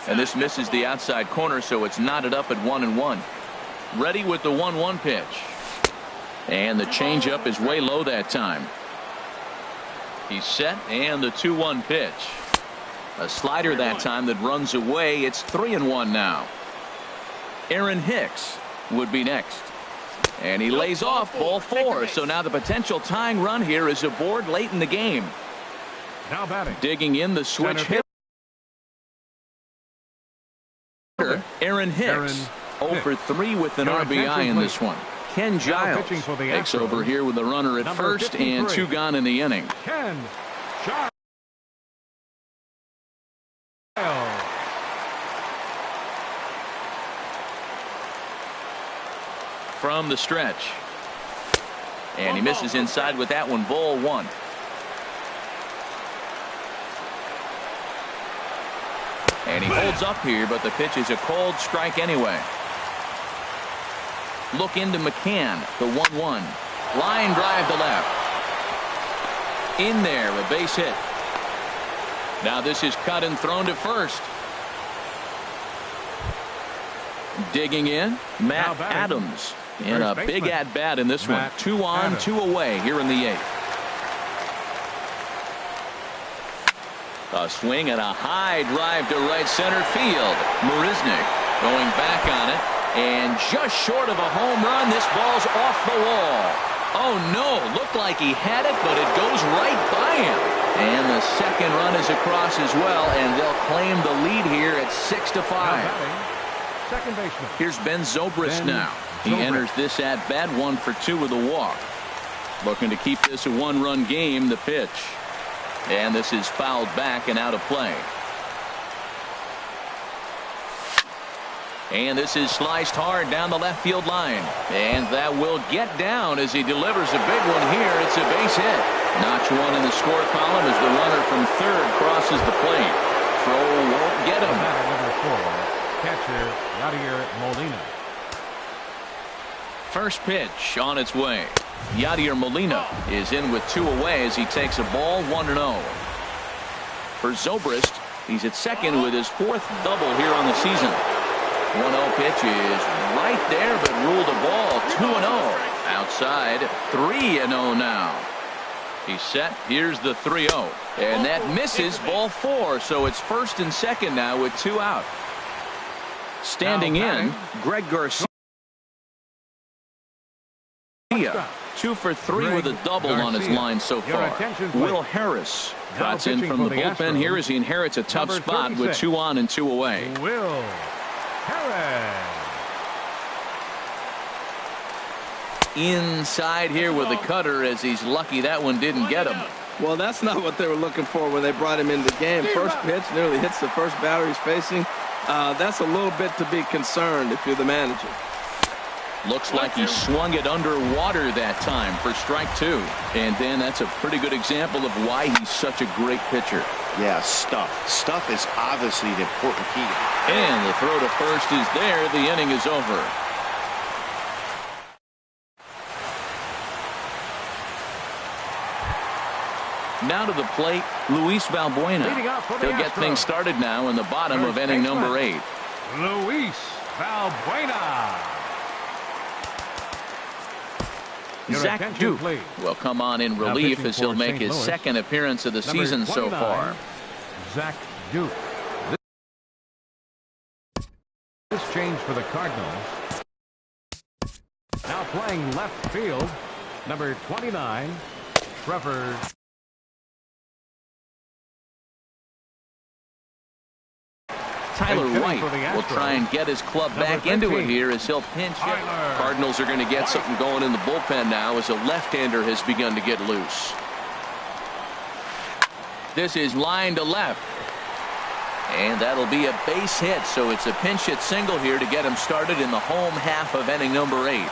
And this misses the outside corner, so it's knotted up at 1-1. Ready with the 1-1 pitch. And the changeup is way low that time. He's set, and the 2-1 pitch. A slider that time that runs away. It's 3-1 now. Aaron Hicks would be next. And he lays off ball 4. So now the potential tying run here is aboard late in the game. Now batting. Digging in the switch hitter. Aaron Hicks. 0 for 3 with an RBI in this one. Ken Giles takes over here with the runner at first and 2 gone in the inning. Ken Giles. from the stretch. And he misses inside with that one. Ball one. And he holds up here, but the pitch is a cold strike anyway. Look into McCann, the 1-1. Line drive to left. In there, a base hit. Now this is cut and thrown to first. Digging in, Matt Adams. And a big at-bat in this one. 2 on, 2 away here in the 8th. A swing and a high drive to right center field. Marisnick going back on it. And just short of a home run, this ball's off the wall. Oh no, looked like he had it, but it goes right by him. And the second run is across as well, and they'll claim the lead here at 6-5. Second baseman. Here's Ben Zobrist now. He enters this at bat 1 for 2 with a walk. Looking to keep this a 1-run game. The pitch. And this is fouled back and out of play. And this is sliced hard down the left field line. And that will get down as he delivers a big one here. It's a base hit. Notch 1 in the score column as the runner from third crosses the plate. Throw won't get him. Number 4, catcher Yadier Molina. First pitch on its way. Yadier Molina is in with 2 away as he takes a ball 1-0. For Zobrist, he's at second with his 4th double here on the season. 1-0 pitch is right there, but ruled a ball. 2-0 outside. 3-0 now. He's set. Here's the 3-0, and that misses. Ball 4, so it's first and second now with 2 out. Standing in, Greg Garcia. 2 for 3 with a double on his line so far. Will Harris trots in from the bullpen here as he inherits a tough spot with 2 on and 2 away. Will Harris. Inside here with the cutter as he's lucky that one didn't get him. Well, that's not what they were looking for when they brought him into the game. First pitch nearly hits the first batter he's facing. That's a little bit to be concerned if you're the manager. Looks like he swung it underwater that time for strike 2. And then that's a pretty good example of why he's such a great pitcher. Yeah, stuff. Stuff is obviously the important key. And the throw to first is there. The inning is over. Now to the plate, Luis Valbuena. He'll get things started now in the bottom of inning number 8. Luis Valbuena. Zach Duke will come on in relief as he'll make his second appearance of the season so far. Zach Duke. This change for the Cardinals. Now playing left field, number 29, Trevor. Tyler White will try and get his club back into it here as he'll pinch hit. Cardinals are going to get something going in the bullpen now as a left-hander has begun to get loose. This is line to left. And that'll be a base hit, so it's a pinch hit single here to get him started in the home half of inning number 8.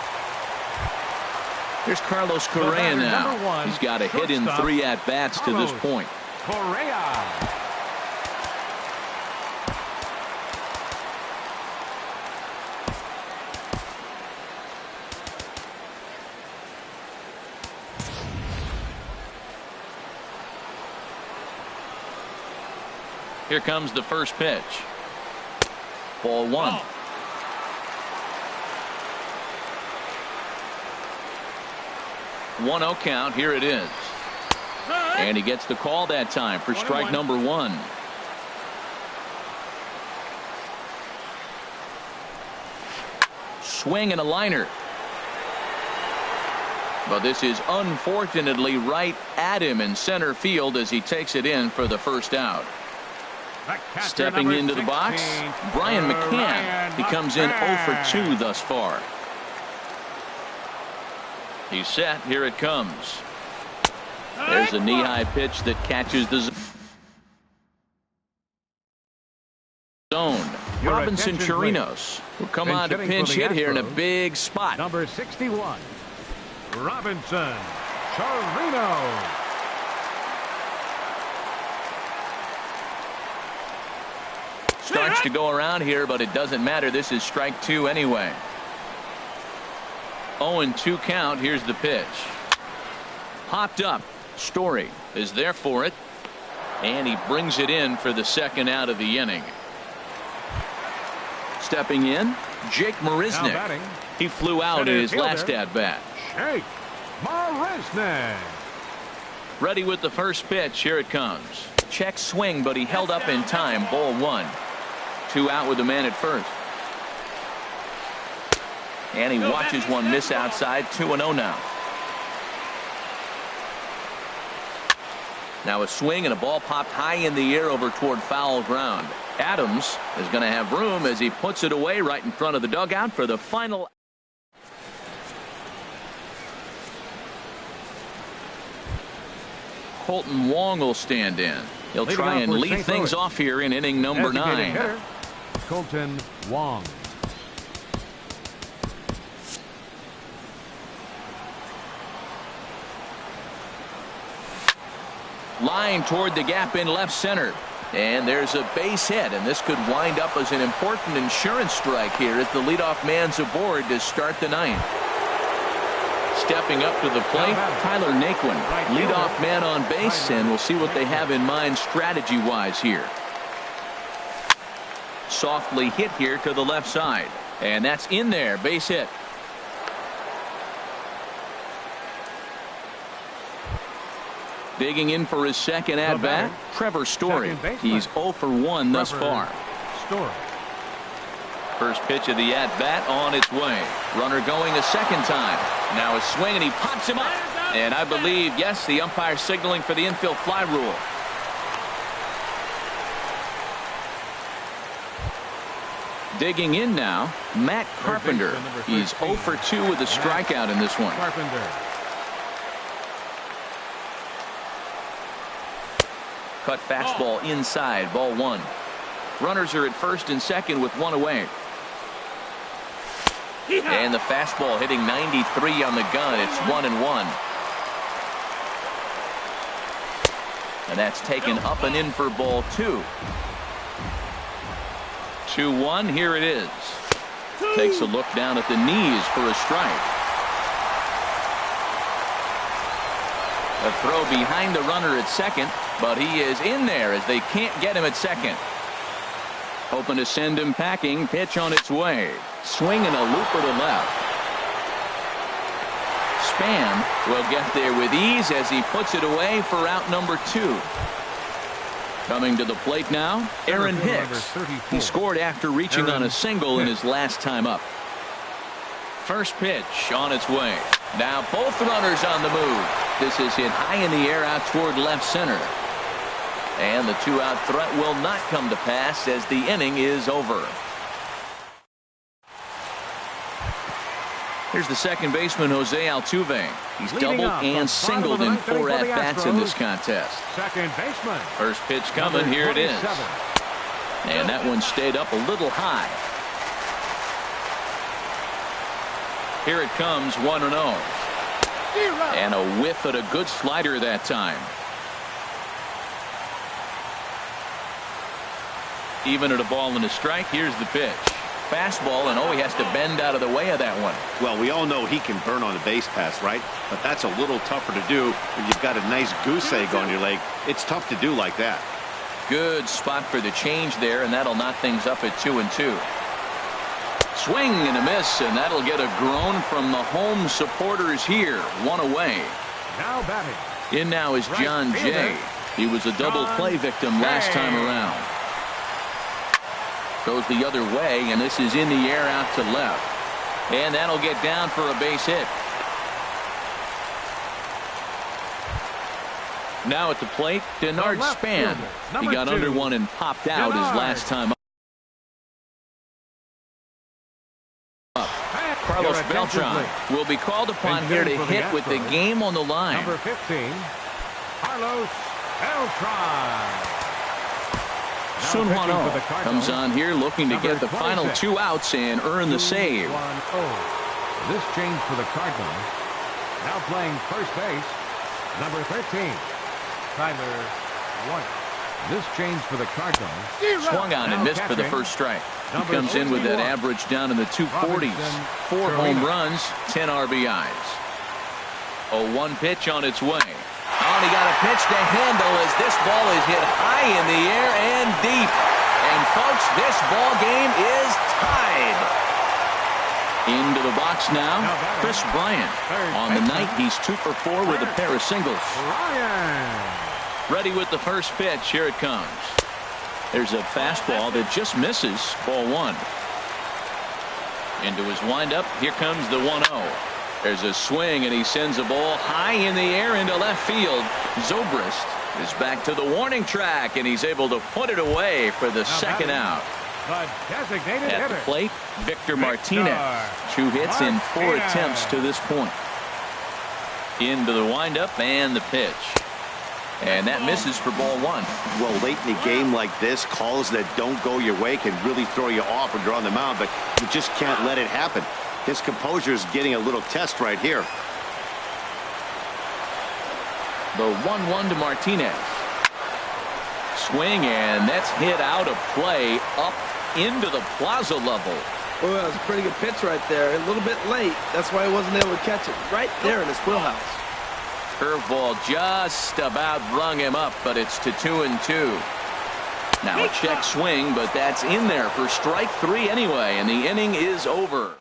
Here's Carlos Correa now. He's got a hit in 3 at-bats to this point. Correa. Here comes the first pitch. Ball 1. One 0 count. Here it is. And he gets the call that time for strike number 1. Swing and a liner. But this is unfortunately right at him in center field as he takes it in for the first out. Stepping into the box, Brian McCann. He comes in 0 for 2 thus far. He's set. Here it comes. There's a knee-high pitch that catches the zone. Robinson attention, Chirinos will come Been on to hitting pinch for the hit here in a Astros. big spot. Number 61, Robinson Chirinos. Starts to go around here, but it doesn't matter. This is strike 2 anyway. 0-2 count. Here's the pitch. Popped up. Story is there for it. And he brings it in for the second out of the inning. Stepping in, Jake Now Marisnick. batting, He flew out in center his last fielder. at-bat. Jake Marisnick. Ready with the first pitch. Here it comes. Check swing, but he held up in time. Ball 1. 2 out with the man at first. And he watches one miss outside. 2-0 now. Now a swing and a ball popped high in the air over toward foul ground. Adams is going to have room as he puts it away right in front of the dugout for the final. Colton Wong will stand in. He'll Leading try off and for lead St. things Louis. off here in inning number Designated 9. hitter, Colton Wong. Line toward the gap in left center. And there's a base hit, and this could wind up as an important insurance strike here as the leadoff man's aboard to start the 9th. Stepping up to the plate, Tyler Naquin, leadoff man on base, and we'll see what they have in mind strategy-wise here. Softly hit here to the left side, and that's in there, base hit. Digging in for his second at-bat, Trevor Story. He's 0 for 1 thus far. Story. First pitch of the at-bat on its way. Runner going a second time. Now a swing, and he pops him up. And I believe, yes, the umpire signaling for the infield fly rule. Digging in now, Matt Carpenter. He's 0 for 2 with a strikeout in this one. Carpenter. Cut fastball inside, ball 1. Runners are at first and second with 1 away. And the fastball hitting 93 on the gun. It's 1-1. And that's taken up and in for ball 2. 2-1. Here it is. Takes a look down at the knees for a strike. A throw behind the runner at second, but he is in there as they can't get him at second. Hoping to send him packing. Pitch on its way. Swing and a looper to left. Span will get there with ease as he puts it away for out number 2. Coming to the plate now, Aaron Hicks. He scored after reaching on a single in his last time up. First pitch on its way. Now both runners on the move. This is hit high in the air out toward left center. And the 2-out threat will not come to pass as the inning is over. Here's the second baseman, Jose Altuve. He's Leading doubled off and the singled bottom in of the ninth 4 inning for the at-bats in this Astros. contest. Second baseman. First pitch coming. Here it is. 27. And that one stayed up a little high. Here it comes, 1-0. And a whiff at a good slider that time. Even at a ball and a strike, here's the pitch. Fastball, and he has to bend out of the way of that one. Well, we all know he can burn on the base pass, right? But that's a little tougher to do when you've got a nice goose egg on your leg. It's tough to do like that. Good spot for the change there, and that'll knock things up at 2-2. Swing and a miss, and that'll get a groan from the home supporters here. 1 away. Now batting. In now is John Jay. He was a double play victim last time around. Goes the other way, and this is in the air out to left. And that'll get down for a base hit. Now at the plate, Denard Span. He got under one and popped out his last time up. Carlos Beltran will be called upon here to hit with the game on the line. Number 15, Carlos Beltran. Sunhwan comes on here looking to get the final 2 outs and earn the save. This change for the Cardinals. Now playing first base, number 13, Tyler White. This change for the Cardinals. Swung on and missed for the first strike. He comes in with that average down in the 240s. 4 home runs, 10 RBIs. 0-1 pitch on its way. Oh, and he got a pitch to handle as this ball is hit high in the air and deep. And folks, this ball game is tied. Into the box now, Chris Bryant. On the night, he's 2 for 4 with a pair of singles. Ready with the first pitch. Here it comes. There's a fastball that just misses. Ball 1. Into his windup. Here comes the 1-0. There's a swing, and he sends a ball high in the air into left field. Zobrist is back to the warning track, and he's able to put it away for the second out. At the plate, Victor Martinez. 2 hits in 4 attempts to this point. Into the windup and the pitch. And that misses for ball 1. Well, late in the game like this, calls that don't go your way can really throw you off when you're on the mound, but you just can't let it happen. His composure is getting a little test right here. The 1-1 to Martinez. Swing, and that's hit out of play up into the plaza level. Oh, that was a pretty good pitch right there. A little bit late. That's why he wasn't able to catch it. Right there in his wheelhouse. Curveball just about rung him up, but it's to 2-2. Now a check swing, but that's in there for strike 3 anyway, and the inning is over.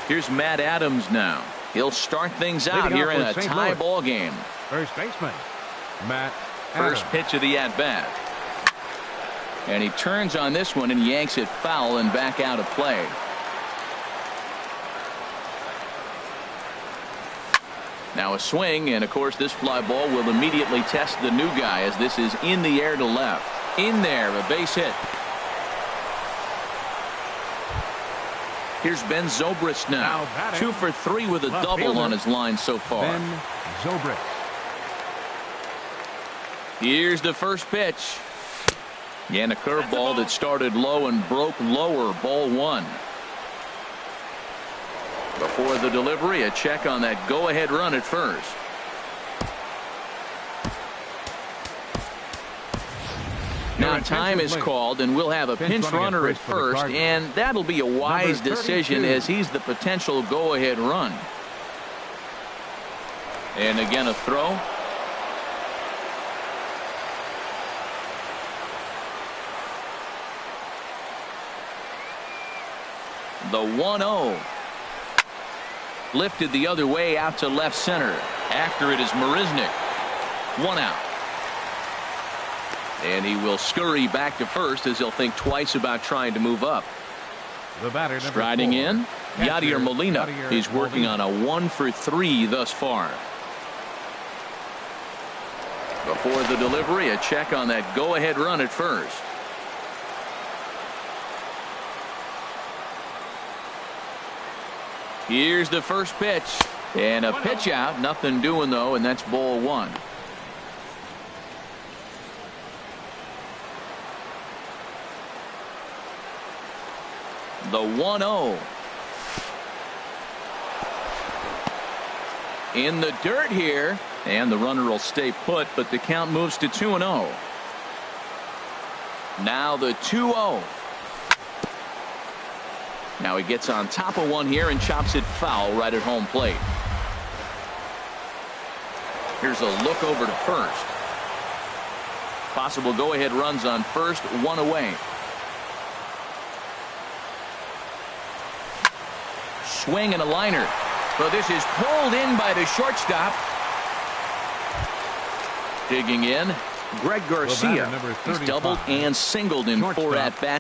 Here's Matt Adams now. He'll start things out here in a tie ball game. First baseman, Matt Adams. First pitch of the at-bat. And he turns on this one and yanks it foul and back out of play. Now a swing, and of course this fly ball will immediately test the new guy as this is in the air to left. In there, a base hit. Here's Ben Zobrist now. 2 for 3 with a double on his line so far. Ben Zobrist. Here's the first pitch. And a curveball that started low and broke lower. Ball 1. Before the delivery, a check on that go-ahead run at first. Now time is called, and we'll have a pinch runner at first, and that'll be a wise decision as he's the potential go-ahead run. And again a throw. The 1-0. Lifted the other way out to left center. After it is Marisnick. 1 out. And he will scurry back to first as he'll think twice about trying to move up. The batter, striding in, Yadier Molina. He's working on a 1 for 3 thus far. Before the delivery, a check on that go-ahead run at first. Here's the first pitch. And a pitch out. Nothing doing, though, and that's ball 1. The 1-0. In the dirt here. And the runner will stay put, but the count moves to 2-0. Now the 2-0. Now he gets on top of one here and chops it foul right at home plate. Here's a look over to first. Possible go-ahead runs on first, 1 away. Swing and a liner. But this is pulled in by the shortstop. Digging in, Greg Garcia. He's doubled and singled in 4 at-bats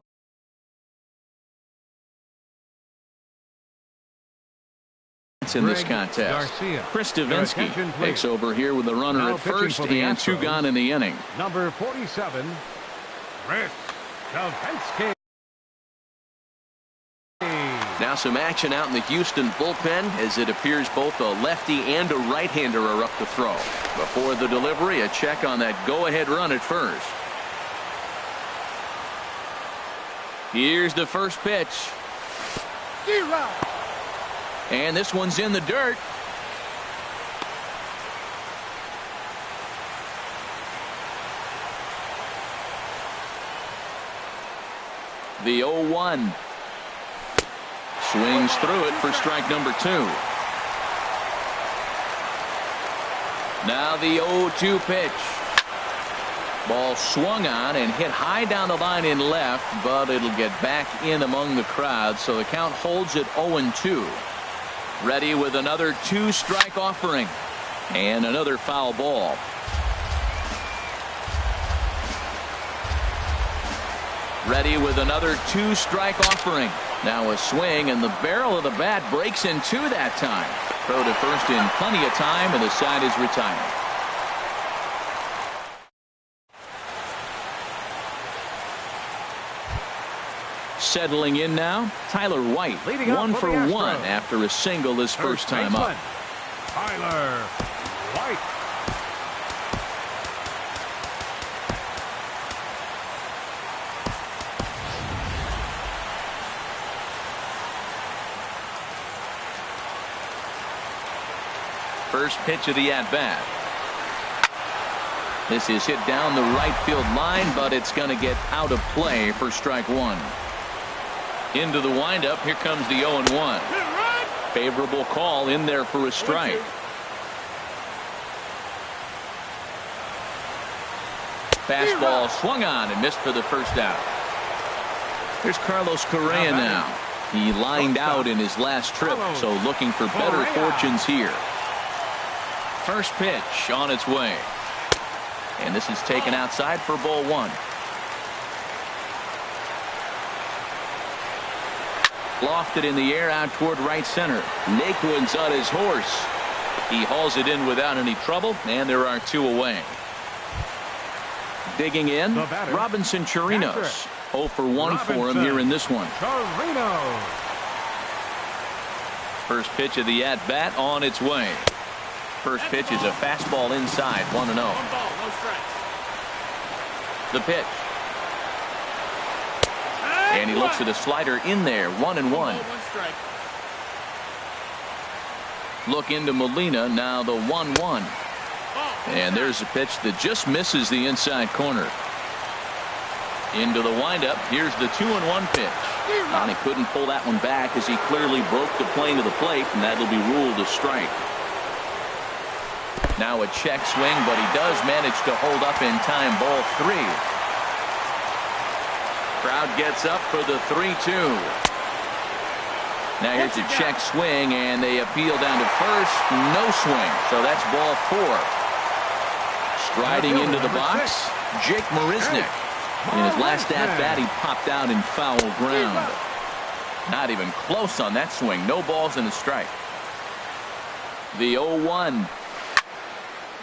in this contest. Chris Davinsky takes over here with a runner at first and 2 gone in the inning. Number 47, Chris Davinsky. Now some action out in the Houston bullpen as it appears both a lefty and a right-hander are up to throw. Before the delivery, a check on that go-ahead run at first. Here's the first pitch. And this one's in the dirt. The 0-1. Swings through it for strike number 2. Now the 0-2 pitch. Ball swung on and hit high down the line in left, but it'll get back in among the crowd, so the count holds at 0-2. Ready with another 2-strike offering. And another foul ball. Ready with another 2-strike offering. Now a swing, and the barrel of the bat breaks in two that time. Throw to first in plenty of time, and the side is retired. Settling in now, Tyler White, Leading 1 for 1 Astros. after a single his first time up. Tyler White. First pitch of the at-bat. This is hit down the right field line, but it's going to get out of play for strike 1. Into the windup. Here comes the 0-1. Favorable call in there for a strike. Fastball swung on and missed for the first out. Here's Carlos Correa now. He lined out in his last trip, so looking for better fortunes here. First pitch on its way. And this is taken outside for ball 1. Lofted in the air out toward right center. Naquin's on his horse. He hauls it in without any trouble, and there are 2 away. Digging in, Robinson Chirinos. 0 for 1 for him here in this one. Chirinos. First pitch of the at-bat on its way. First pitch is a fastball inside, 1-0. 1 ball, no strikes. The pitch. And he looks at a slider in there, 1-1. 1 strike. Look into Molina, now the 1-1. And there's a pitch that just misses the inside corner. Into the windup. Here's the 2-1 pitch. And he couldn't pull that one back as he clearly broke the plane to the plate, and that'll be ruled a strike. Now a check swing, but he does manage to hold up in time. Ball 3. Crowd gets up for the 3-2. Now here's a check swing, and they appeal down to first. No swing, so that's ball 4. Striding into the box, Jake Marisnick. In his last at-bat, he popped out in foul ground. Not even close on that swing. No balls and a strike. The 0-1.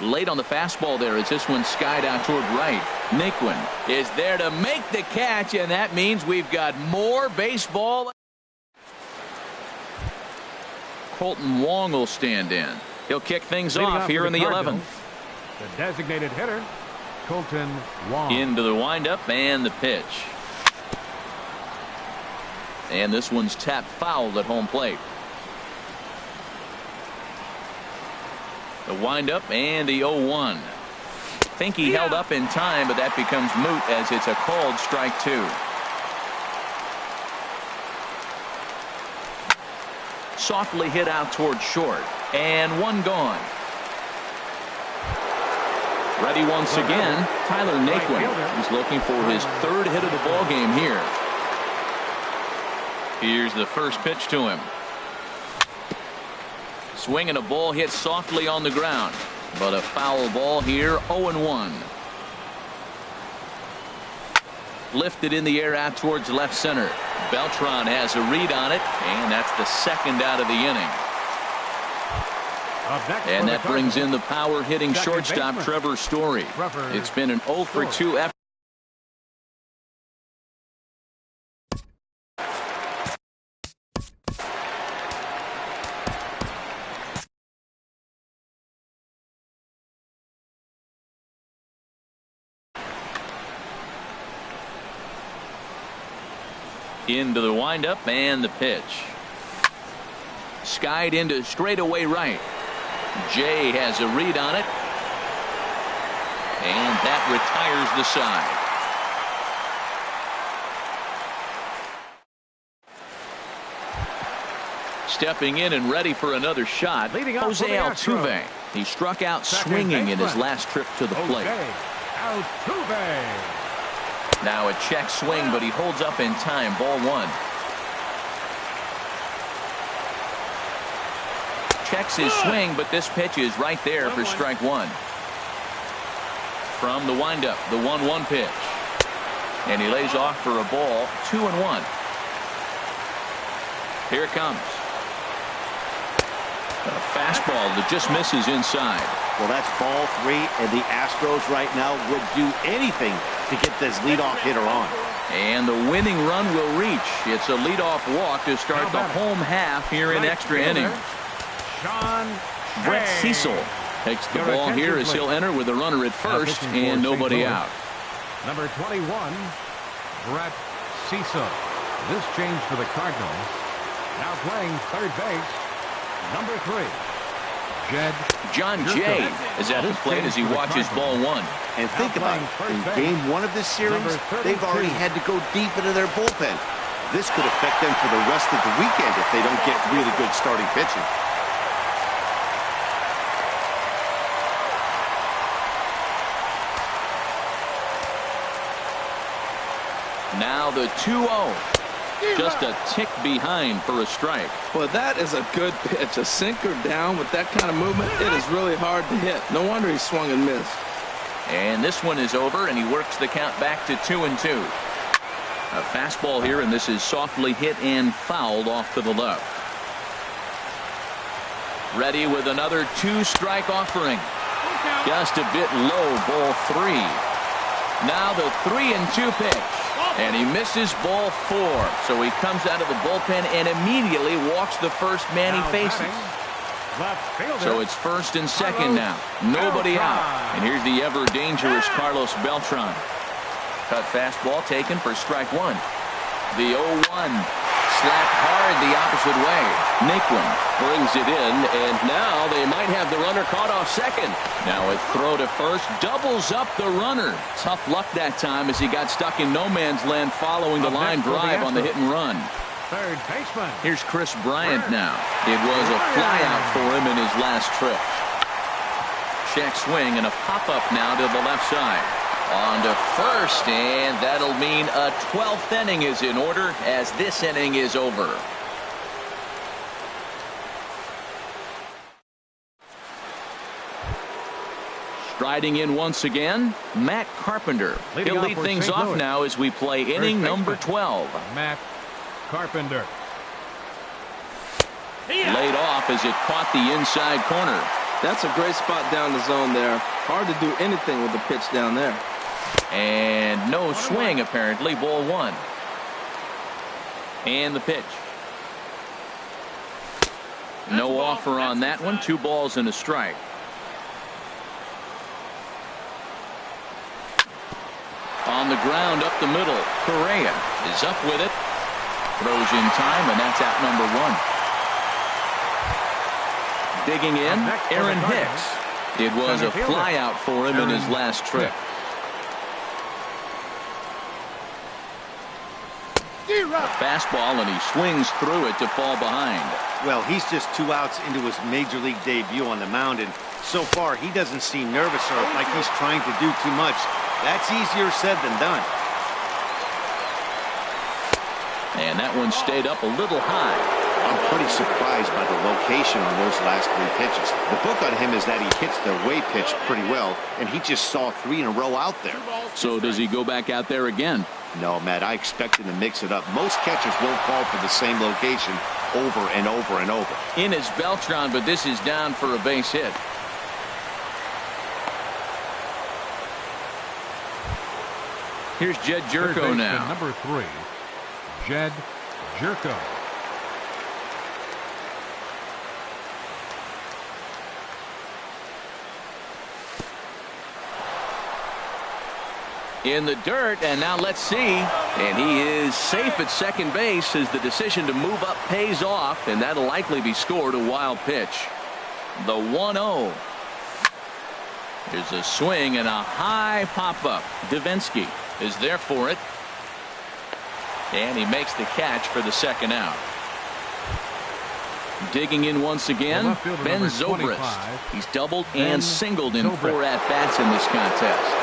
Late on the fastball there as this one skied out toward right. Naquin is there to make the catch, and that means we've got more baseball. Colton Wong will stand in. He'll kick things off here in the 11th. The designated hitter, Colton Wong. Into the windup and the pitch. And this one's tapped foul at home plate. The windup and the 0-1. Think he held up in time, but that becomes moot as it's a called strike 2. Softly hit out toward short, and 1 gone. Ready once again, Tyler Naquin. He's looking for his 3rd hit of the ball game here. Here's the first pitch to him. Swing and a ball hit softly on the ground, but a foul ball here. 0-1. Lifted in the air out towards left center. Beltran has a read on it, and that's the 2nd out of the inning. And that brings in the power hitting shortstop Trevor Story. It's been an 0 for 2 effort. Into the windup and the pitch. Skied into straightaway right. Jay has a read on it. And that retires the side. Stepping in and ready for another shot, Jose Altuve. He struck out swinging in his last trip to the plate. Now a check swing, but he holds up in time. Ball one. Checks his swing, but this pitch is right there for strike one. From the windup, the 1-1 pitch. And he lays off for a ball. 2-1. Here it comes. A fastball that just misses inside. Well, that's ball three, and the Astros right now would do anything to get this leadoff hitter on. And the winning run will reach. It's a leadoff walk to start the home half here in extra innings. Brett Cecil takes the ball here as he'll enter with a runner at first and nobody out. Number 21, Brett Cecil. This change for the Cardinals. Now playing third base, number 3, John Jay is at the plate as he watches ball one. And think about it. In game one of this series, they've already had to go deep into their bullpen. This could affect them for the rest of the weekend if they don't get really good starting pitching. Now the 2-0. Just a tick behind for a strike. Well, that is a good pitch. A sinker down with that kind of movement, it is really hard to hit. No wonder he swung and missed. And this one is over, and he works the count back to 2-2. A fastball here, and this is softly hit and fouled off to the left. Ready with another 2-strike offering. Just a bit low, ball 3. Now the 3-2 pitch. And he misses ball 4. So he comes out of the bullpen and immediately walks the first man he faces. So it's first and second now. Nobody out. And here's the ever dangerous Carlos Beltran. Cut fastball taken for strike one. The 0-1. Slapped hard the opposite way. Naquin brings it in, and now they might have the runner caught off second. Now a throw to first doubles up the runner. Tough luck that time as he got stuck in no man's land following the line drive on the hit and run. third baseman. Here's Chris Bryant now. It was a flyout for him in his last trip. Check swing and a pop-up now to the left side. On to first, and that'll mean a 12th inning is in order as this inning is over. Striding in once again, Matt Carpenter. He'll lead things off now as we play inning number 12. Matt Carpenter. Laid off as it caught the inside corner. That's a great spot down the zone there. Hard to do anything with the pitch down there. And no swing, apparently. Ball one. And the pitch. No offer on that one. 2 balls and a strike. On the ground up the middle. Correa is up with it. Throws in time, and that's out number 1. Digging in, Aaron Hicks. It was a flyout for him in his last trip. Fastball, and he swings through it to fall behind. Well, he's just 2 outs into his major league debut on the mound, and so far he doesn't seem nervous or like he's trying to do too much. That's easier said than done. And that one stayed up a little high. I'm pretty surprised by the location on those last 3 pitches. The book on him is that he hits the way pitch pretty well, and he just saw 3 in a row out there. So does he go back out there again? No, Matt, I expect him to mix it up. Most catchers won't fall for the same location over and over and over. In is Beltran, but this is down for a base hit. Here's Jed Jerko now. Number 3, Jed Jerko. in the dirt, and now let's see. And he is safe at second base as the decision to move up pays off, and that'll likely be scored. A wild pitch. The 1-0. There's a swing and a high pop-up. Davinsky is there for it. And he makes the catch for the second out. Digging in once again, Ben Zobrist. He's doubled and singled in 4 at-bats in this contest.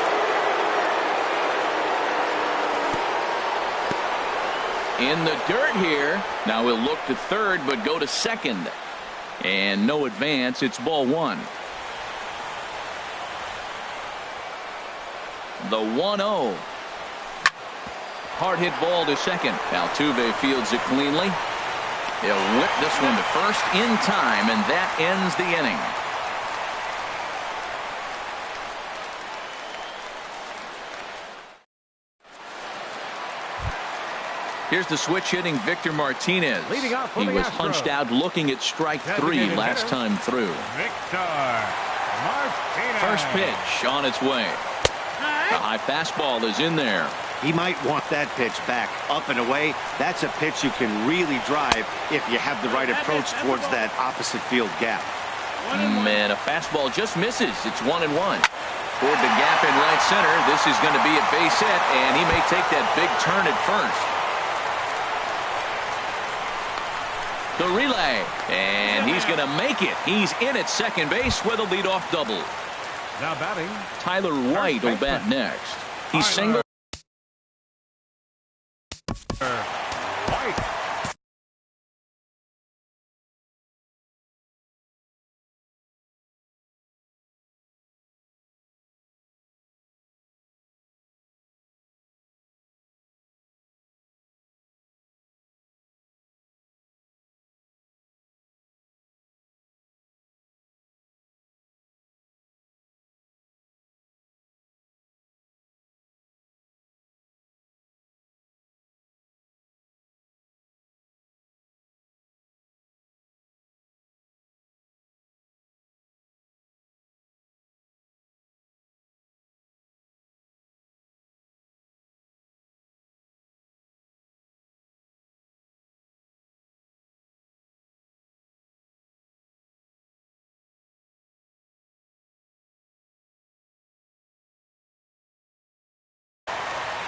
In the dirt here. Now he'll look to third but go to second. And no advance. It's ball 1. The 1-0. Hard hit ball to second. Altuve fields it cleanly. He'll whip this one to first in time, and that ends the inning. Here's the switch hitting Victor Martinez. He was punched out looking at strike 3 last time through. First pitch on its way. The high fastball is in there. He might want that pitch back up and away. That's a pitch you can really drive if you have the right approach towards that opposite field gap. Man, a fastball just misses. It's 1-1. Toward the gap in right center. This is going to be a base hit, and he may take that big turn at first. The relay, and he's going to make it. He's in at second base with a leadoff double. Now batting, Tyler White will bat next. He's single. White.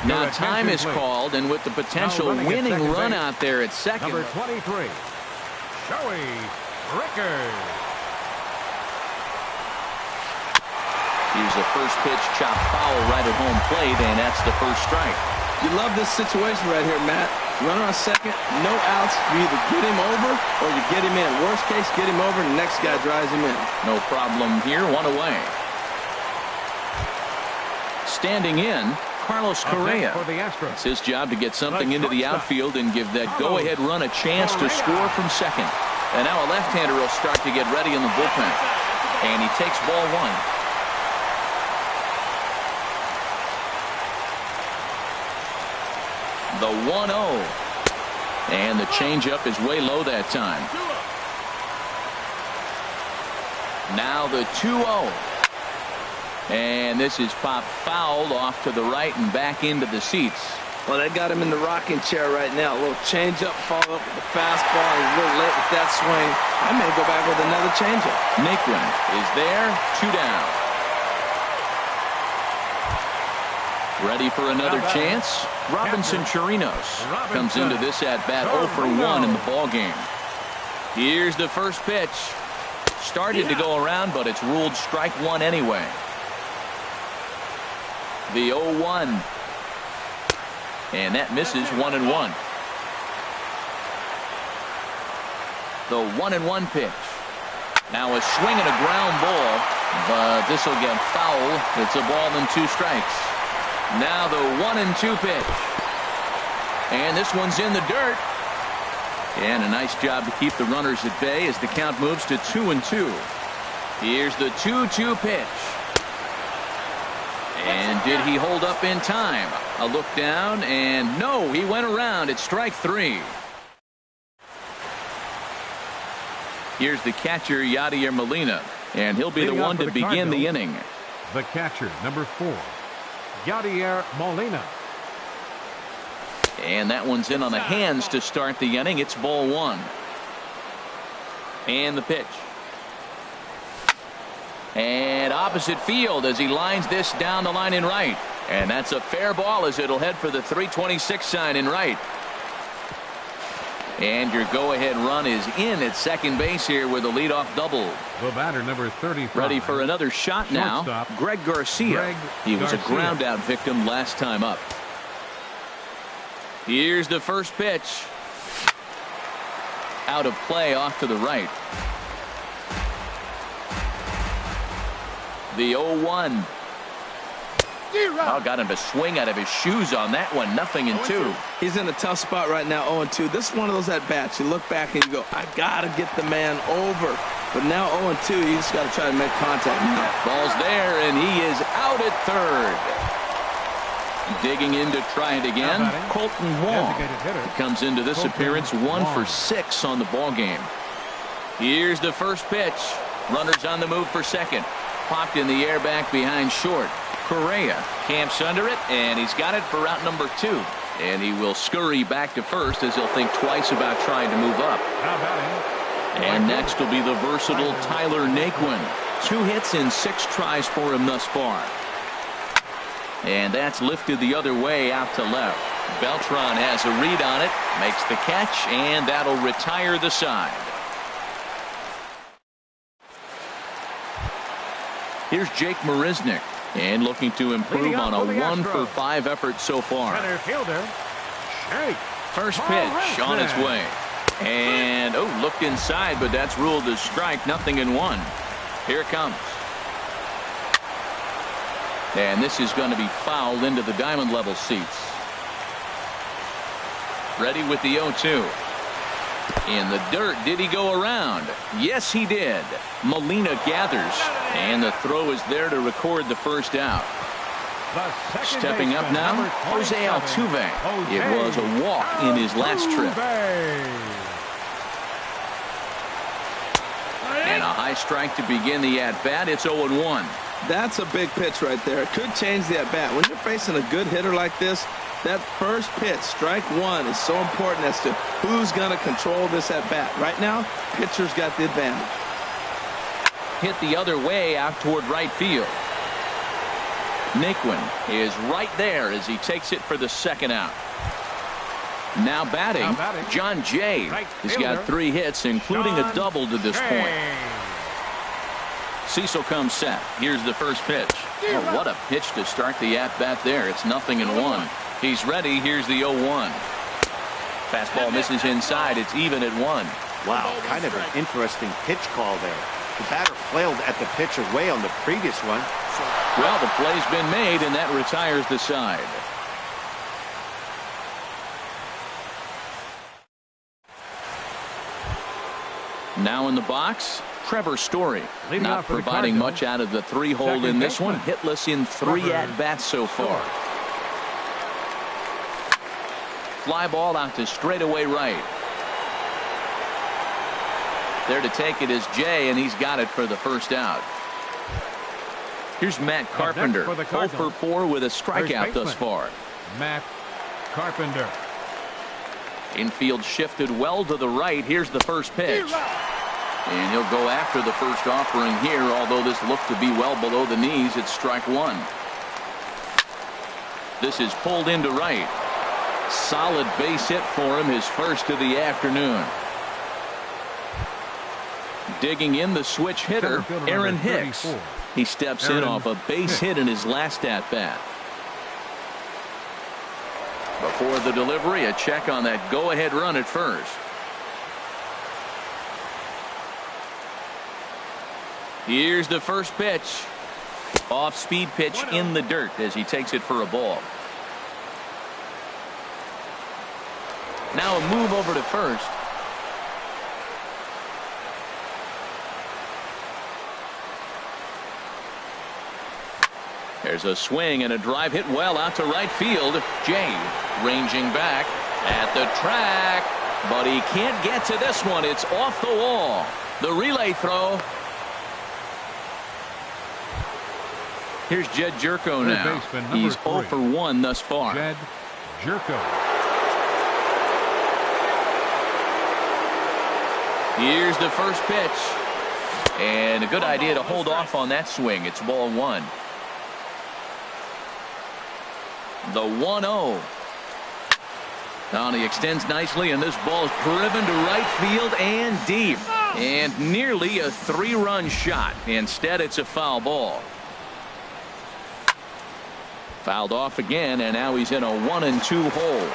Now time is called, and with the potential winning run out there at second. Number 23, Joey Rickard. Here's a first pitch chop foul right at home plate, and that's the first strike. You love this situation right here, Matt. Runner on second, no outs. You either get him over or you get him in. Worst case, get him over, and the next guy drives him in. No problem here. 1 away. Standing in, Carlos Correa. It's his job to get something into the outfield and give that go-ahead run a chance to score from second. And now a left-hander will start to get ready in the bullpen. And he takes ball 1. The 1-0. And the changeup is way low that time. Now the 2-0. And this is popped foul off to the right and back into the seats. Well, they got him in the rocking chair right now. A little changeup, follow up with the fastball. He's a little late with that swing. I may go back with another changeup. Naquin is there. 2 down. Ready for another chance? Robinson Chirinos comes into this at-bat 0 for 1 in the ballgame. Here's the first pitch. Started to go around, but it's ruled strike 1 anyway. The 0-1. And that misses 1-1. The 1-1 pitch. Now a swing and a ground ball, but this will get foul. It's a ball and 2 strikes. Now the 1-2 pitch. And this one's in the dirt. And a nice job to keep the runners at bay as the count moves to 2-2. Here's the 2-2 pitch. And did he hold up in time? A look down, and no, he went around. It's strike 3. Here's the catcher, Yadier Molina, and he'll be the one to begin the inning. The catcher, number 4, Yadier Molina. And that one's in on the hands to start the inning. It's ball one. And the pitch. And opposite field as he lines this down the line in right. And that's a fair ball as it'll head for the 326 sign in right. And your go-ahead run is in at second base here with a leadoff double. The batter, number 35. Ready for another shot now. Shortstop, Greg Garcia. He was a Garcia. ground out victim last time up. Here's the first pitch. Out of play off to the right. The 0-1. Oh, got him to swing out of his shoes on that one. 0-2. He's in a tough spot right now, 0-2. This is one of those at-bats. You look back and you go, I got to get the man over. But now 0-2, you just got to try to make contact now. Ball's there, and he is out at third. Digging in to try it again, Colton Wong. He comes into this appearance 1 for 6 on the ball game. Here's the first pitch. Runners on the move for second. Popped in the air back behind short. Correa camps under it, and he's got it for route number 2. And he will scurry back to first as he'll think twice about trying to move up. And next will be the versatile Tyler Naquin. 2 hits in 6 tries for him thus far. And that's lifted the other way out to left. Beltran has a read on it, makes the catch, and that'll retire the side. Here's Jake Marisnick, and looking to improve on a 1 for 5 effort so far. Center fielder, Shake. First pitch on its way. And, looked inside, but that's ruled as strike. 0-1. Here it comes. And this is going to be fouled into the diamond level seats. Ready with the 0-2. In the dirt. Did he go around? Yes, he did. Molina gathers. And the throw is there to record the first out. Stepping up now, Jose Altuve. It was a walk in his last trip. And a high strike to begin the at-bat. It's 0-1. That's a big pitch right there. It could change the at-bat. When you're facing a good hitter like this, that first pitch, strike 1, is so important as to who's going to control this at-bat. Right now, pitcher's got the advantage. Hit the other way out toward right field. Naquin is right there as he takes it for the second out. Now batting, John Jay. He's got 3 hits, including a double to this point. Cecil comes set. Here's the first pitch. Oh, what a pitch to start the at-bat there. It's 0-1. He's ready. Here's the 0-1. Fastball misses inside. It's even at 1. Wow, kind of an interesting pitch call there. The batter flailed at the pitch away on the previous one. Well, the play's been made, and that retires the side. Now in the box, Trevor Story. Not providing much out of the 3-hole in this one. Hitless in 3 at-bats so far. Fly ball out to straightaway right. There to take it is Jay, and he's got it for the first out. Here's Matt Carpenter, 0 for 4 with a strikeout thus far. Matt Carpenter. Infield shifted well to the right. Here's the first pitch. And he'll go after the first offering here, although this looked to be well below the knees. It's strike 1. This is pulled into right. Solid base hit for him, his first of the afternoon. Digging in the switch hitter, Aaron Hicks. He steps in off a base hit in his last at-bat. Before the delivery, a check on that go-ahead run at first. Here's the first pitch. Off-speed pitch in the dirt as he takes it for a ball. Now a move over to first. There's a swing and a drive hit well out to right field. Jay ranging back at the track, but he can't get to this one. It's off the wall. The relay throw. Here's Jed Jerko now. He's 0 for 1 thus far. Jed Jerko. Here's the first pitch. And a good idea to hold off on that swing. It's ball 1. The 1-0. Now he extends nicely, and this ball is driven to right field and deep. And nearly a 3-run shot. Instead, it's a foul ball. Fouled off again, and now he's in a 1-2 hole.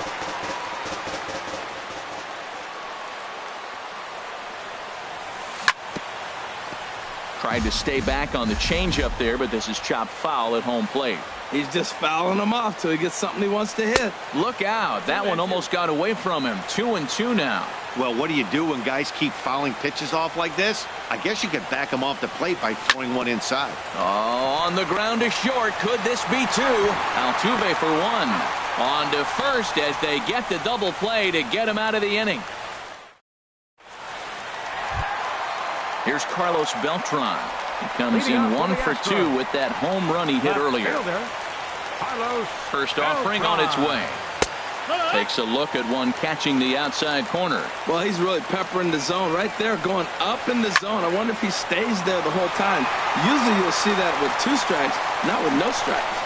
Tried to stay back on the changeup there, but this is chopped foul at home plate. He's just fouling him off till he gets something he wants to hit. Look out. That one almost got away from him. 2-2 now. Well, what do you do when guys keep fouling pitches off like this? I guess you could back him off the plate by throwing one inside. Oh, on the ground to short. Could this be 2? Altuve for 1. On to first as they get the double play to get him out of the inning. Here's Carlos Beltran. He comes in 1 for 2 with that home run he hit earlier. First offering on its way. Takes a look at one catching the outside corner. Well, he's really peppering the zone right there, going up in the zone. I wonder if he stays there the whole time. Usually you'll see that with 2 strikes, not with no strikes.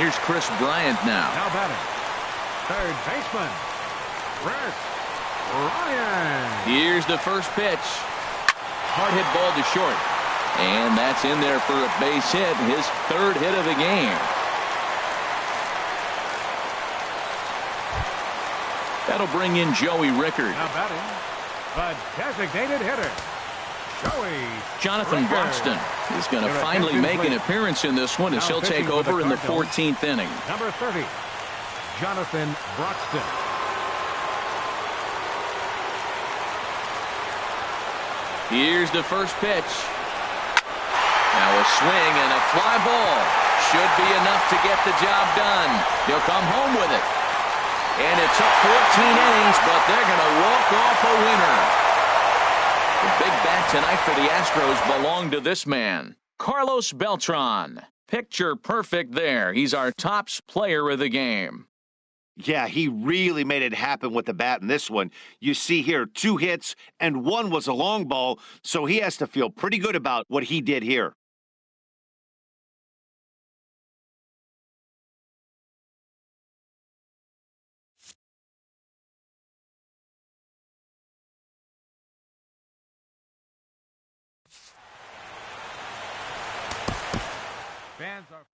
Here's Chris Bryant now. Now batting. Third baseman. Chris Bryant. Here's the first pitch. Hard hit ball to short. And that's in there for a base hit. His 3rd hit of the game. That'll bring in Joey Rickard. Now batting, the designated hitter, Joey Jonathan Rickard. Broxton is going to finally make an appearance in this one as he'll take over in the 14th inning. Number 30, Jonathan Broxton. Here's the first pitch. Now a swing and a fly ball. Should be enough to get the job done. He'll come home with it. And it took 14 innings, but they're going to walk off a winner. The big bat tonight for the Astros belonged to this man, Carlos Beltran. Picture perfect there. He's our top player of the game. Yeah, he really made it happen with the bat in this one. You see here 2 hits, and 1 was a long ball, so he has to feel pretty good about what he did here. Fans are